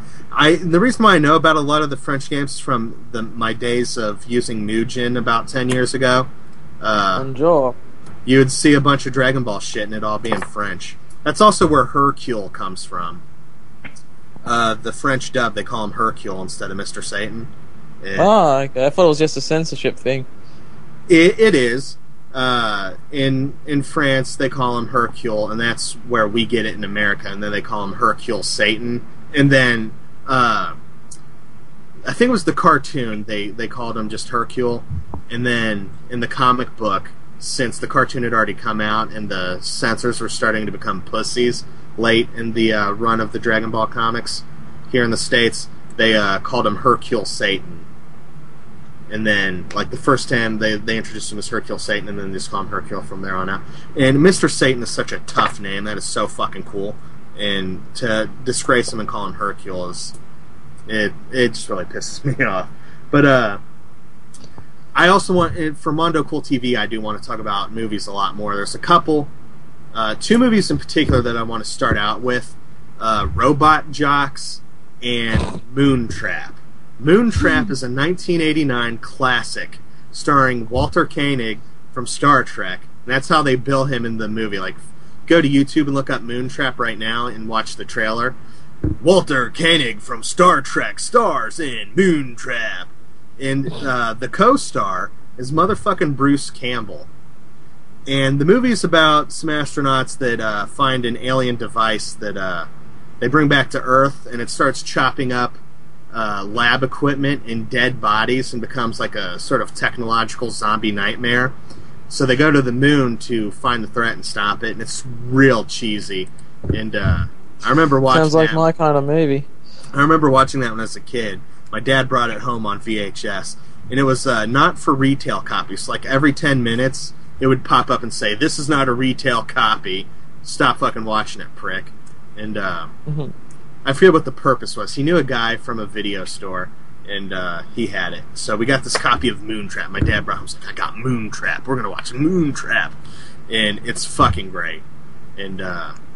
reason why I know about a lot of the French games is from my days of using Mugen about 10 years ago. Bonjour. You would see a bunch of Dragon Ball shit and it'd all be in French. That's also where Hercule comes from. The French dub, they call him Hercule instead of Mr. Satan. Okay. I thought it was just a censorship thing. It is. In France, they call him Hercule, and that's where we get it in America, and then they call him Hercule Satan. And then, I think it was the cartoon, they called him just Hercule. And then, in the comic book, since the cartoon had already come out and the censors were starting to become pussies late in the run of the Dragon Ball comics here in the States, they called him Hercule Satan. And then, like, the first time they introduced him as Hercule Satan, and then they just call him Hercule from there on out. And Mr. Satan is such a tough name. That is so fucking cool. And to disgrace him and call him Hercule is... It just really pisses me off. But, I also want... For Mondo Cool TV, I do want to talk about movies a lot more. There's a couple... 2 movies in particular that I want to start out with. Robot Jocks and Moontrap. Moontrap is a 1989 classic starring Walter Koenig from Star Trek. And that's how they bill him in the movie. Like, go to YouTube and look up Moontrap right now and watch the trailer. Walter Koenig from Star Trek stars in Moontrap. And the co-star is motherfucking Bruce Campbell. And the movie is about some astronauts that find an alien device that they bring back to Earth, and it starts chopping up lab equipment and dead bodies and becomes like a sort of technological zombie nightmare. So they go to the moon to find the threat and stop it, and it's real cheesy. And I remember watching Sounds like my kind of movie. I remember watching that when I was a kid. My dad brought it home on VHS, and it was not for retail copies. Like every 10 minutes, it would pop up and say, "This is not a retail copy. Stop fucking watching it, prick." And I forget what the purpose was. He knew a guy from a video store, and he had it. So we got this copy of Moontrap. My dad brought home, was like, "I got Moontrap. We're going to watch Moontrap." And it's fucking great. And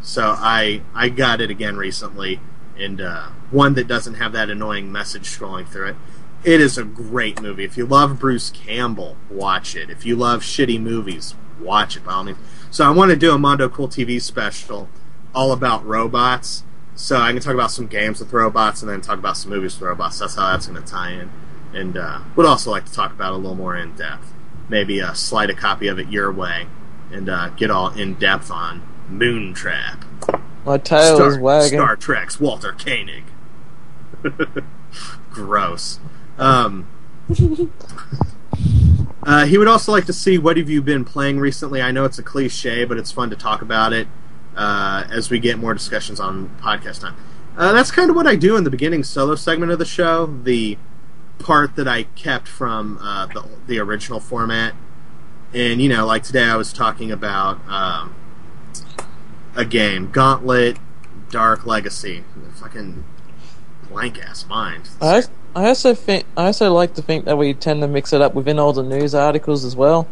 so I got it again recently, and one that doesn't have that annoying message scrolling through it. It is a great movie. If you love Bruce Campbell, watch it. If you love shitty movies, watch it by all means. So I want to do a Mondo Cool TV special all about robots. So I can talk about some games with robots and then talk about some movies with robots. That's how that's going to tie in. And would also like to talk about it a little more in depth. Maybe slide a copy of it your way and get all in depth on Moontrap. My tail is wagging. Star Trek's Walter Koenig. Gross. He would also like to see what have you been playing recently. I know it's a cliche, but it's fun to talk about it as we get more discussions on podcast time. That's kind of what I do in the beginning solo segment of the show, the part that I kept from the original format. And, you know, like today I was talking about a game, Gauntlet Dark Legacy. Fucking blank-ass mind. I also like to think that we tend to mix it up within all the news articles as well.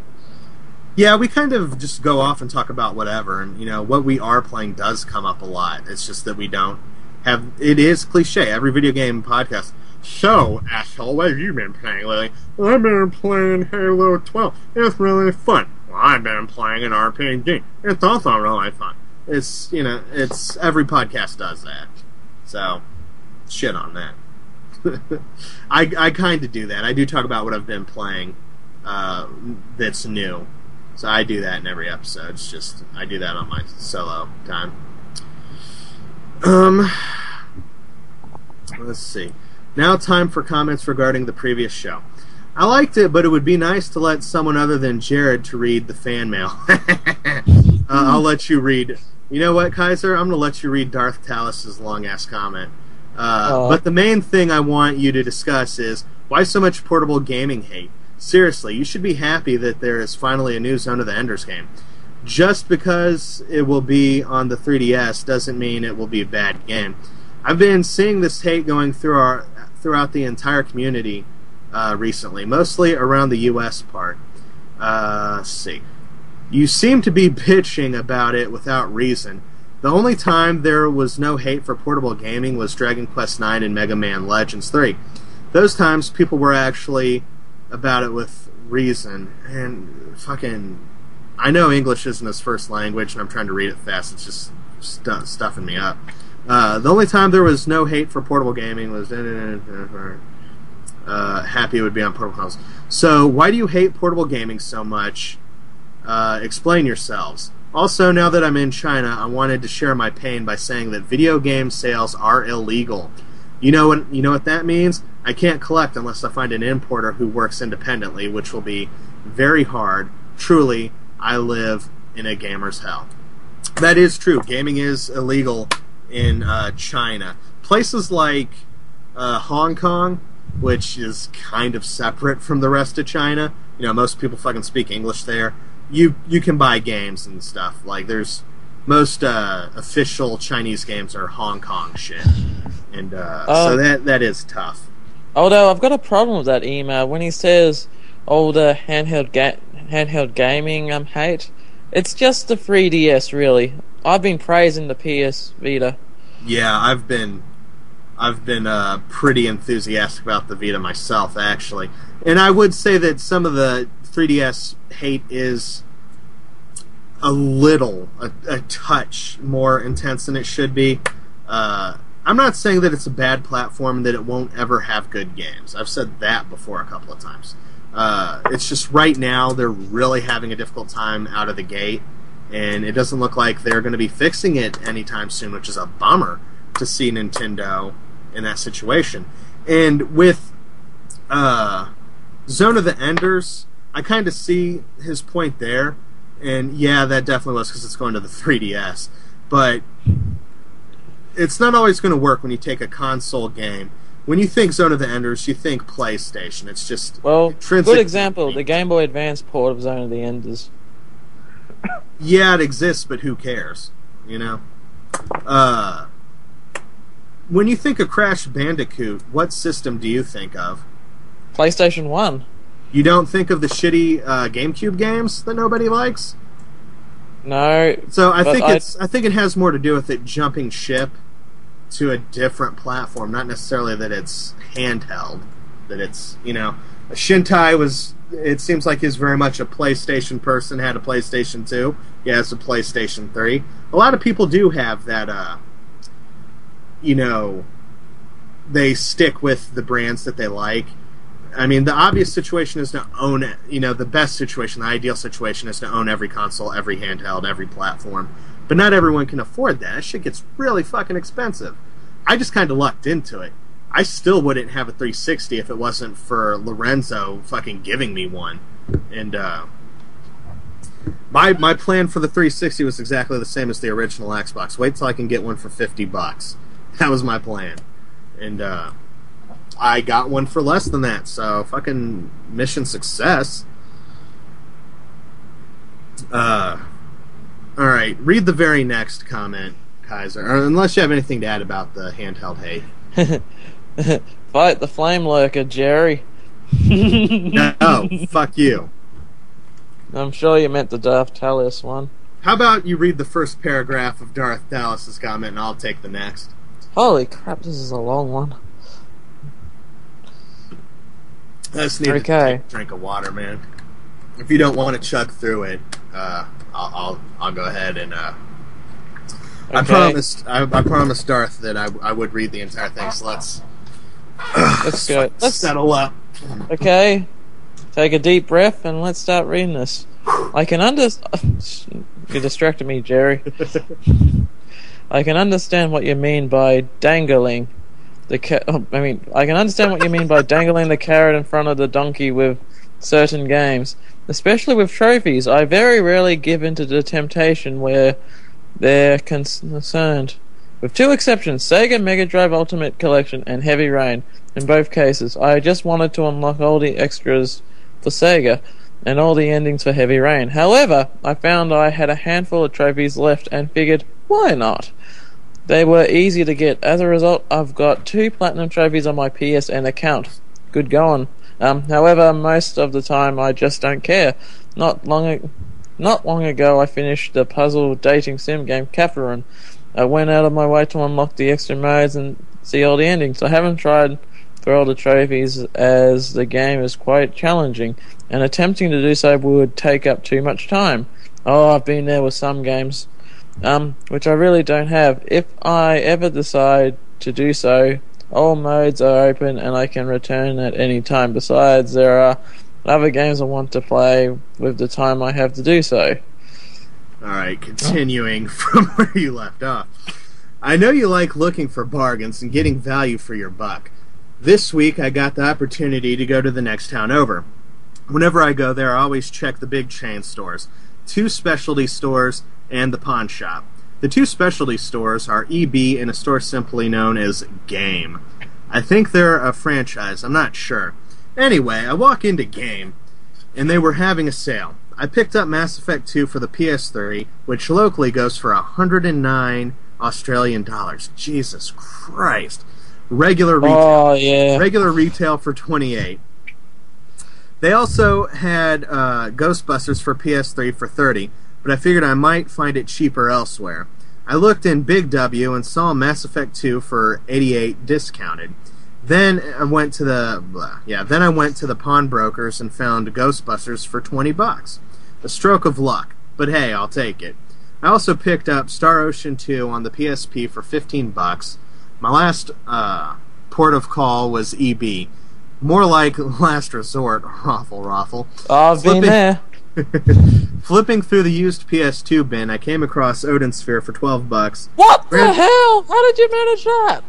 Yeah, we kind of just go off and talk about whatever, and, you know, what we are playing does come up a lot. It's just that we don't have... It is cliche. Every video game podcast... So, asshole, what have you been playing lately? I've been playing Halo 12. It's really fun. Well, I've been playing an RPG. It's also really fun. It's, you know, it's... Every podcast does that. So, shit on that. I kind of do that. I do talk about what I've been playing that's new. So I do that in every episode. It's just, I do that on my solo time. Let's see. Now time for comments regarding the previous show. I liked it, but it would be nice to let someone other than Jared to read the fan mail. I'll let you read. You know what, Kaiser? I'm going to let you read Darth Talis' long-ass comment. But the main thing I want you to discuss is, why so much portable gaming hate? Seriously, you should be happy that there is finally a new Zone of the Enders game. Just because it will be on the 3DS doesn't mean it will be a bad game. I've been seeing this hate going throughout the entire community recently, mostly around the US part. Let's see. You seem to be bitching about it without reason. The only time there was no hate for portable gaming was Dragon Quest IX and Mega Man Legends 3. Those times people were actually about it with reason. And fucking... I know English isn't his first language, and I'm trying to read it fast. It's just stuffing me up. The only time there was no hate for portable gaming was... happy it would be on portable consoles. So, why do you hate portable gaming so much? Explain yourselves. Also, now that I'm in China, I wanted to share my pain by saying that video game sales are illegal. You know what that means? I can't collect unless I find an importer who works independently, which will be very hard. Truly, I live in a gamer's hell. That is true. Gaming is illegal in China. Places like Hong Kong, which is kind of separate from the rest of China. You know, most people fucking speak English there. You can buy games and stuff. Like, there's most official Chinese games are Hong Kong shit, and so that is tough. Although I've got a problem with that email when he says older handheld gaming hate. It's just the 3DS, really. I've been praising the PS Vita. Yeah, I've been pretty enthusiastic about the Vita myself, actually, and I would say that some of the 3DS hate is a touch more intense than it should be. I'm not saying that it's a bad platform and that it won't ever have good games. I've said that before a couple of times. It's just right now they're really having a difficult time out of the gate, and it doesn't look like they're going to be fixing it anytime soon, which is a bummer to see Nintendo in that situation. And with Zone of the Enders, I kind of see his point there, and yeah, that definitely was because it's going to the 3DS, but it's not always going to work when you take a console game. When you think Zone of the Enders, you think PlayStation. It's just... Well, good example, the Game Boy Advance port of Zone of the Enders. Yeah, it exists, but who cares? You know? When you think of Crash Bandicoot, what system do you think of? PlayStation 1. You don't think of the shitty GameCube games that nobody likes? No. So I think it has more to do with it jumping ship to a different platform, not necessarily that it's handheld. That it's, you know, Shintai was, it seems like he's very much a PlayStation person, had a PlayStation 2, he has a PlayStation 3. A lot of people do have that, you know, they stick with the brands that they like. I mean, the obvious situation is to own it. You know, the best situation, the ideal situation is to own every console, every handheld, every platform. But not everyone can afford that. That shit gets really fucking expensive. I just kind of lucked into it. I still wouldn't have a 360 if it wasn't for Lorenzo fucking giving me one. And my plan for the 360 was exactly the same as the original Xbox. Wait till I can get one for $50. That was my plan. And I got one for less than that, so fucking mission success. Alright, read the very next comment, Kaiser. Or unless you have anything to add about the handheld hate. Fight the flame lurker, Jerry. No, fuck you. I'm sure you meant the Darth Talus one. How about you read the first paragraph of Darth Talus' comment and I'll take the next. Holy crap, this is a long one. I just need to take a drink of water, man. If you don't want to chug through it, I'll go ahead and Okay. I promised Darth that I would read the entire thing. So let's go. Let's settle up. Okay, take a deep breath and let's start reading this. I can You distracted me, Jerry. I can understand what you mean by dangling I can understand what you mean by dangling the carrot in front of the donkey with certain games, especially with trophies. I very rarely give in to the temptation where they're concerned. With two exceptions, Sega Mega Drive Ultimate Collection and Heavy Rain. In both cases, I just wanted to unlock all the extras for Sega and all the endings for Heavy Rain. However, I found I had a handful of trophies left and figured, why not? They were easy to get. As a result, I've got 2 platinum trophies on my PSN account. Good going. However, most of the time I just don't care. Not long ago, I finished the puzzle dating sim game Catherine. I went out of my way to unlock the extra modes and see all the endings. I haven't tried for all the trophies as the game is quite challenging, and attempting to do so would take up too much time. Oh, I've been there with some games, which I really don't have. If I ever decide to do so, all modes are open and I can return at any time. Besides, there are other games I want to play with the time I have to do so. Alright, continuing from where you left off. I know you like looking for bargains and getting value for your buck. This week I got the opportunity to go to the next town over. Whenever I go there, I always check the big chain stores, 2 specialty stores, and the pawn shop. The 2 specialty stores are EB and a store simply known as Game. I think they're a franchise, I'm not sure. Anyway, I walk into Game, and they were having a sale. I picked up Mass Effect 2 for the PS3, which locally goes for 109 Australian dollars. Jesus Christ. Regular retail. Oh, yeah. Regular retail for 28. They also had Ghostbusters for PS3 for 30, but I figured I might find it cheaper elsewhere. I looked in Big W and saw Mass Effect 2 for 88 discounted. Then I went to the pawnbrokers and found Ghostbusters for $20. A stroke of luck, but hey, I'll take it. I also picked up Star Ocean 2 on the PSP for $15. My last port of call was EB. More like last resort, raffle. I've been there. Flipping through the used PS2 bin, I came across Odin Sphere for $12. What the hell? How did you manage that?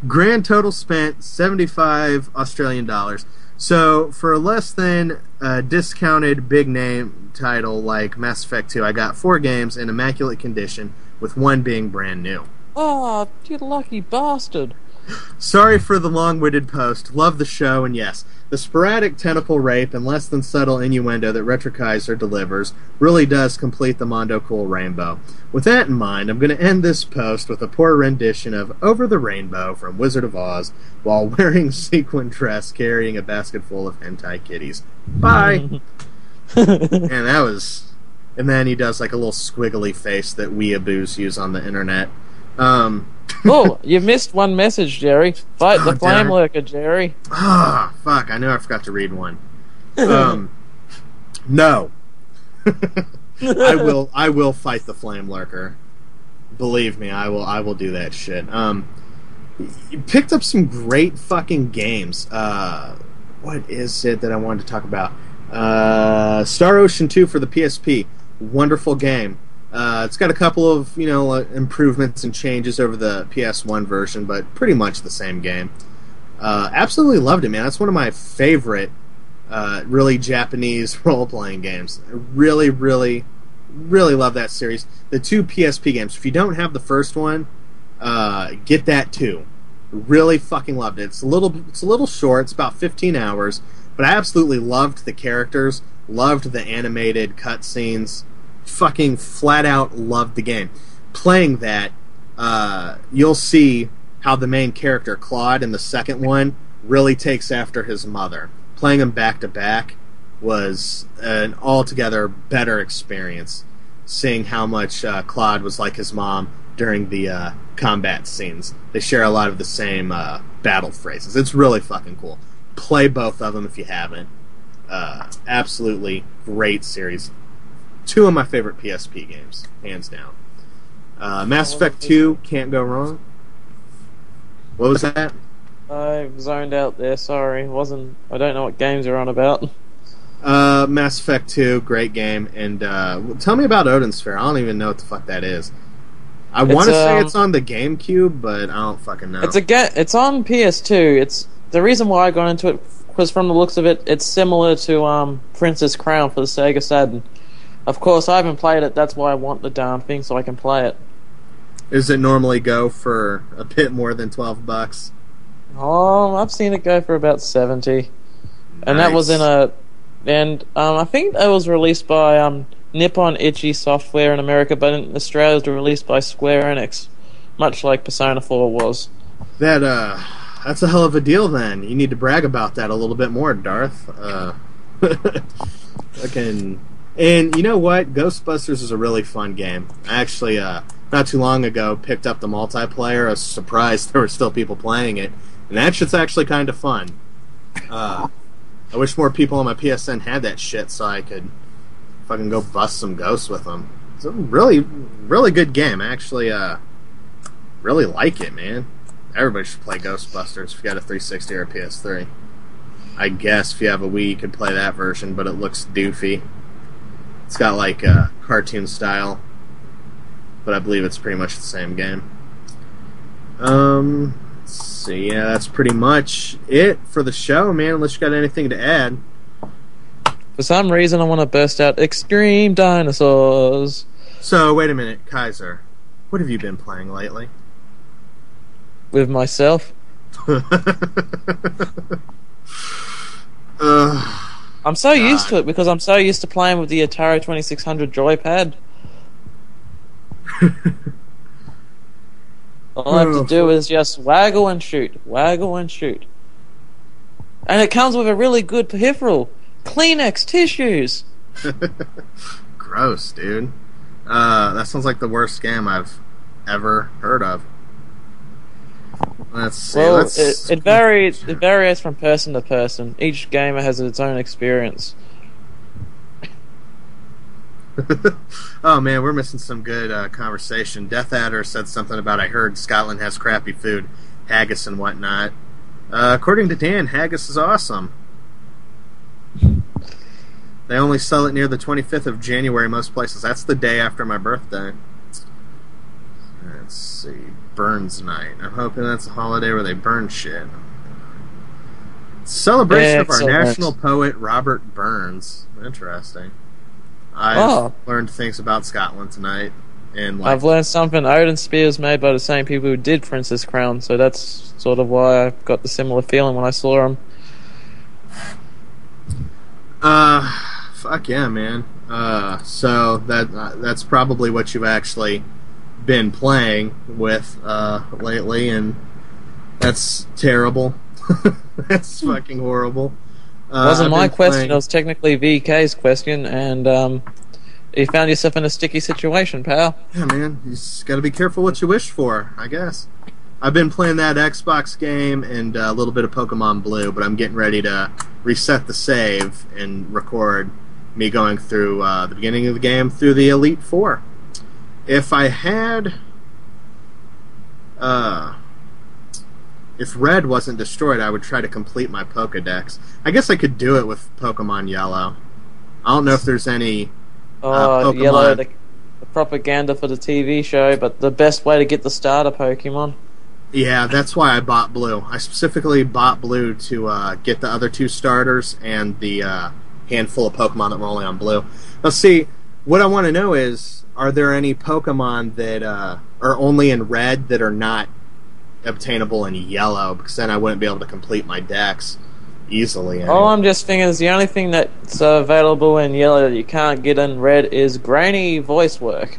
Grand total spent 75 Australian dollars. So for less than a discounted big name title like Mass Effect 2, I got 4 games in immaculate condition, with 1 being brand new. Oh, you lucky bastard. Sorry for the long-winded post. Love the show, and yes, the sporadic tentacle rape and less than subtle innuendo that Retrokaiser delivers really does complete the Mondo cool rainbow. With that in mind, I'm going to end this post with a poor rendition of Over the Rainbow from Wizard of Oz while wearing sequin dress carrying a basket full of hentai kitties. Bye! And then he does like a little squiggly face that weeaboos use on the internet. Oh, you missed one message, Jerry. Fight the flame lurker, Jerry. Ah, fuck, I knew I forgot to read one. No. I will fight the flame lurker. Believe me, I will do that shit. You picked up some great fucking games. What is it that I wanted to talk about? Star Ocean 2 for the PSP. Wonderful game. It's got a couple of improvements and changes over the PS1 version, but pretty much the same game. Absolutely loved it, man. That's one of my favorite really Japanese role-playing games. I really, really, really love that series. The two PSP games. If you don't have the first one, get that too. Really fucking loved it. It's a little short. It's about 15 hours, but I absolutely loved the characters. Loved the animated cutscenes. Fucking flat out loved the game. Playing that, you'll see how the main character, Claude, in the second one, really takes after his mother. Playing them back to back was an altogether better experience. Seeing how much Claude was like his mom during the combat scenes. They share a lot of the same battle phrases. It's really fucking cool. Play both of them if you haven't. Absolutely great series. Two of my favorite PSP games, hands down. Mass Effect 2, can't go wrong. What was that? I zoned out there, sorry. I don't know what games you're on about. Mass Effect 2, great game. And tell me about Odin Sphere. I don't even know what the fuck that is. I want to say it's on the GameCube, but I don't fucking know. It's on PS2. The reason why I got into it was from the looks of it, it's similar to Princess Crown for the Sega Saturn. Of course, I haven't played it. That's why I want the damn thing so I can play it. Does it normally go for a bit more than $12? Oh, I've seen it go for about 70, and that was I think that was released by Nippon Ichi Software in America, but in Australia it was released by Square Enix, much like Persona 4 was. That's a hell of a deal. Then you need to brag about that a little bit more, Darth. And you know what? Ghostbusters is a really fun game. I actually, not too long ago, picked up the multiplayer. I was surprised there were still people playing it. And that shit's actually kind of fun. I wish more people on my PSN had that shit so I could fucking go bust some ghosts with them. It's a really, really good game. I actually really like it, man. Everybody should play Ghostbusters if you got a 360 or a PS3. I guess if you have a Wii, you could play that version, but it looks doofy. It's got like a cartoon style, but I believe it's pretty much the same game. Let's see, yeah, that's pretty much it for the show, man, unless you got anything to add. For some reason, I want to burst out Extreme Dinosaurs. So, wait a minute, Kaiser. What have you been playing lately? With myself. I'm so used to it because I'm so used to playing with the Atari 2600 joypad. All I have to do is just waggle and shoot. And it comes with a really good peripheral. Kleenex tissues. Gross, dude. That sounds like the worst game I've ever heard of. Let's see. Well, it varies from person to person. Each gamer has its own experience. Oh man, we're missing some good conversation. Death Adder said something about I heard Scotland has crappy food, haggis and whatnot. According to Dan, haggis is awesome. They only sell it near the 25th of January most places. That's the day after my birthday. Let's see. Burns Night. I'm hoping that's a holiday where they burn shit. Celebration of our national poet, Robert Burns. Interesting. I've learned things about Scotland tonight. And I've learned something. Odin Spear is made by the same people who did Princess Crown, so that's sort of why I got the similar feeling when I saw him. Fuck yeah, man. So that's probably what you've actually been playing with lately, and that's terrible. That's fucking horrible. It wasn't my question, it was technically VK's question, and you found yourself in a sticky situation, pal. Yeah, man, you just gotta be careful what you wish for, I guess. I've been playing that Xbox game and a little bit of Pokemon Blue, but I'm getting ready to reset the save and record me going through the beginning of the game through the Elite Four. If I had... if Red wasn't destroyed, I would try to complete my Pokedex. I guess I could do it with Pokemon Yellow. I don't know if there's any Pokemon... Yellow, the propaganda for the TV show, but the best way to get the starter Pokemon. Yeah, that's why I bought Blue. I specifically bought Blue to get the other 2 starters and the handful of Pokemon that were only on Blue. Now, see, what I want to know is, are there any Pokemon that are only in Red that are not obtainable in Yellow? Because then I wouldn't be able to complete my decks easily. Anyway. All I'm just thinking is the only thing that's available in Yellow that you can't get in Red is grainy voice work.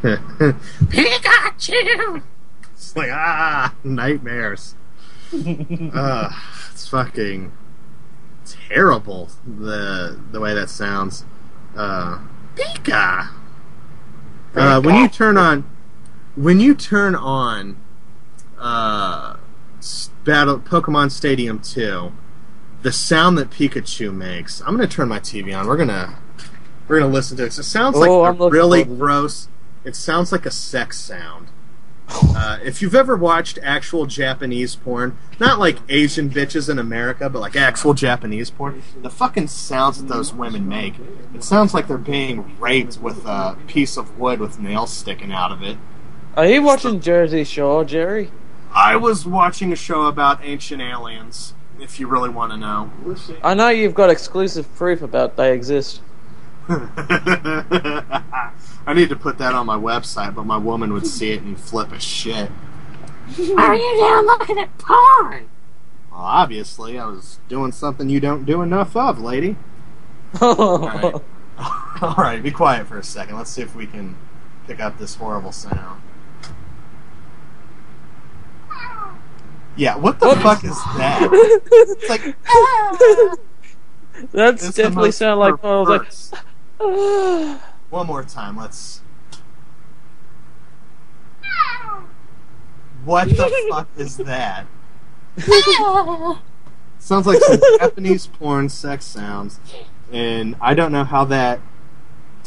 Pikachu! It's like, nightmares. It's fucking terrible, the way that sounds. Pika! When you turn on Pokemon Stadium 2, the sound that Pikachu makes, I'm gonna turn my TV on. We're gonna listen to it. It sounds like really gross. It sounds like a sex sound. If you've ever watched actual Japanese porn, not like Asian bitches in America, but like actual Japanese porn, the fucking sounds that those women make, it sounds like they're being raped with a piece of wood with nails sticking out of it. Are you watching Jersey Shore, Jerry? I was watching a show about ancient aliens, if you really want to know. I know you've got exclusive proof about they exist. I need to put that on my website, but my woman would see it and flip a shit. Are you down looking at porn? Well, obviously, I was doing something you don't do enough of, lady. Alright, be quiet for a second. Let's see if we can pick up this horrible sound. Yeah, what the fuck is that? It's like... That's definitely sound like one of those, like... One more time, let's... What the fuck is that? Sounds like some Japanese porn sex sounds, and I don't know how that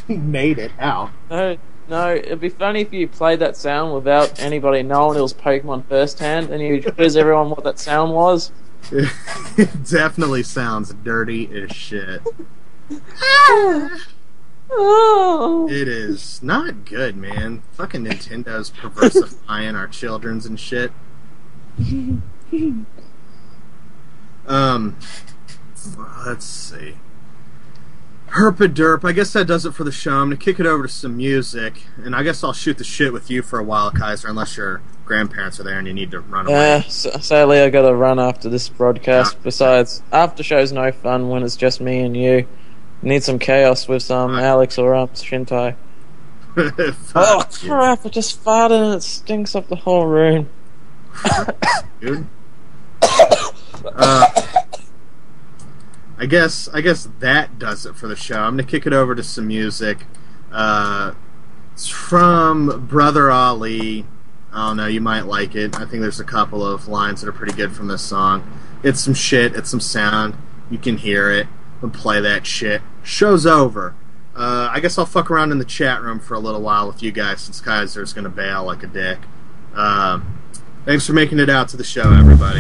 made it out. No, it'd be funny if you played that sound without anybody knowing it was Pokemon firsthand, and you quiz everyone what that sound was. It definitely sounds dirty as shit. It is not good, man. Fucking Nintendo's perversifying our children's and shit. Let's see. Herpaderp, I guess that does it for the show. I'm gonna kick it over to some music, and I guess I'll shoot the shit with you for a while, Kaiser, unless your grandparents are there and you need to run away. Sadly I gotta run after this broadcast. Yeah. Besides, after show's no fun when it's just me and you. Need some chaos with some Alex or Shintai. Oh crap, I just farted and it stinks up the whole room. Dude. I guess that does it for the show. I'm gonna kick it over to some music. It's from Brother Ali. I don't know, you might like it. I think there's a couple of lines that are pretty good from this song. It's some shit, it's some sound. You can hear it. We'll play that shit. Show's over. I guess I'll fuck around in the chat room for a little while with you guys since Kaiser's gonna bail like a dick. Thanks for making it out to the show, everybody.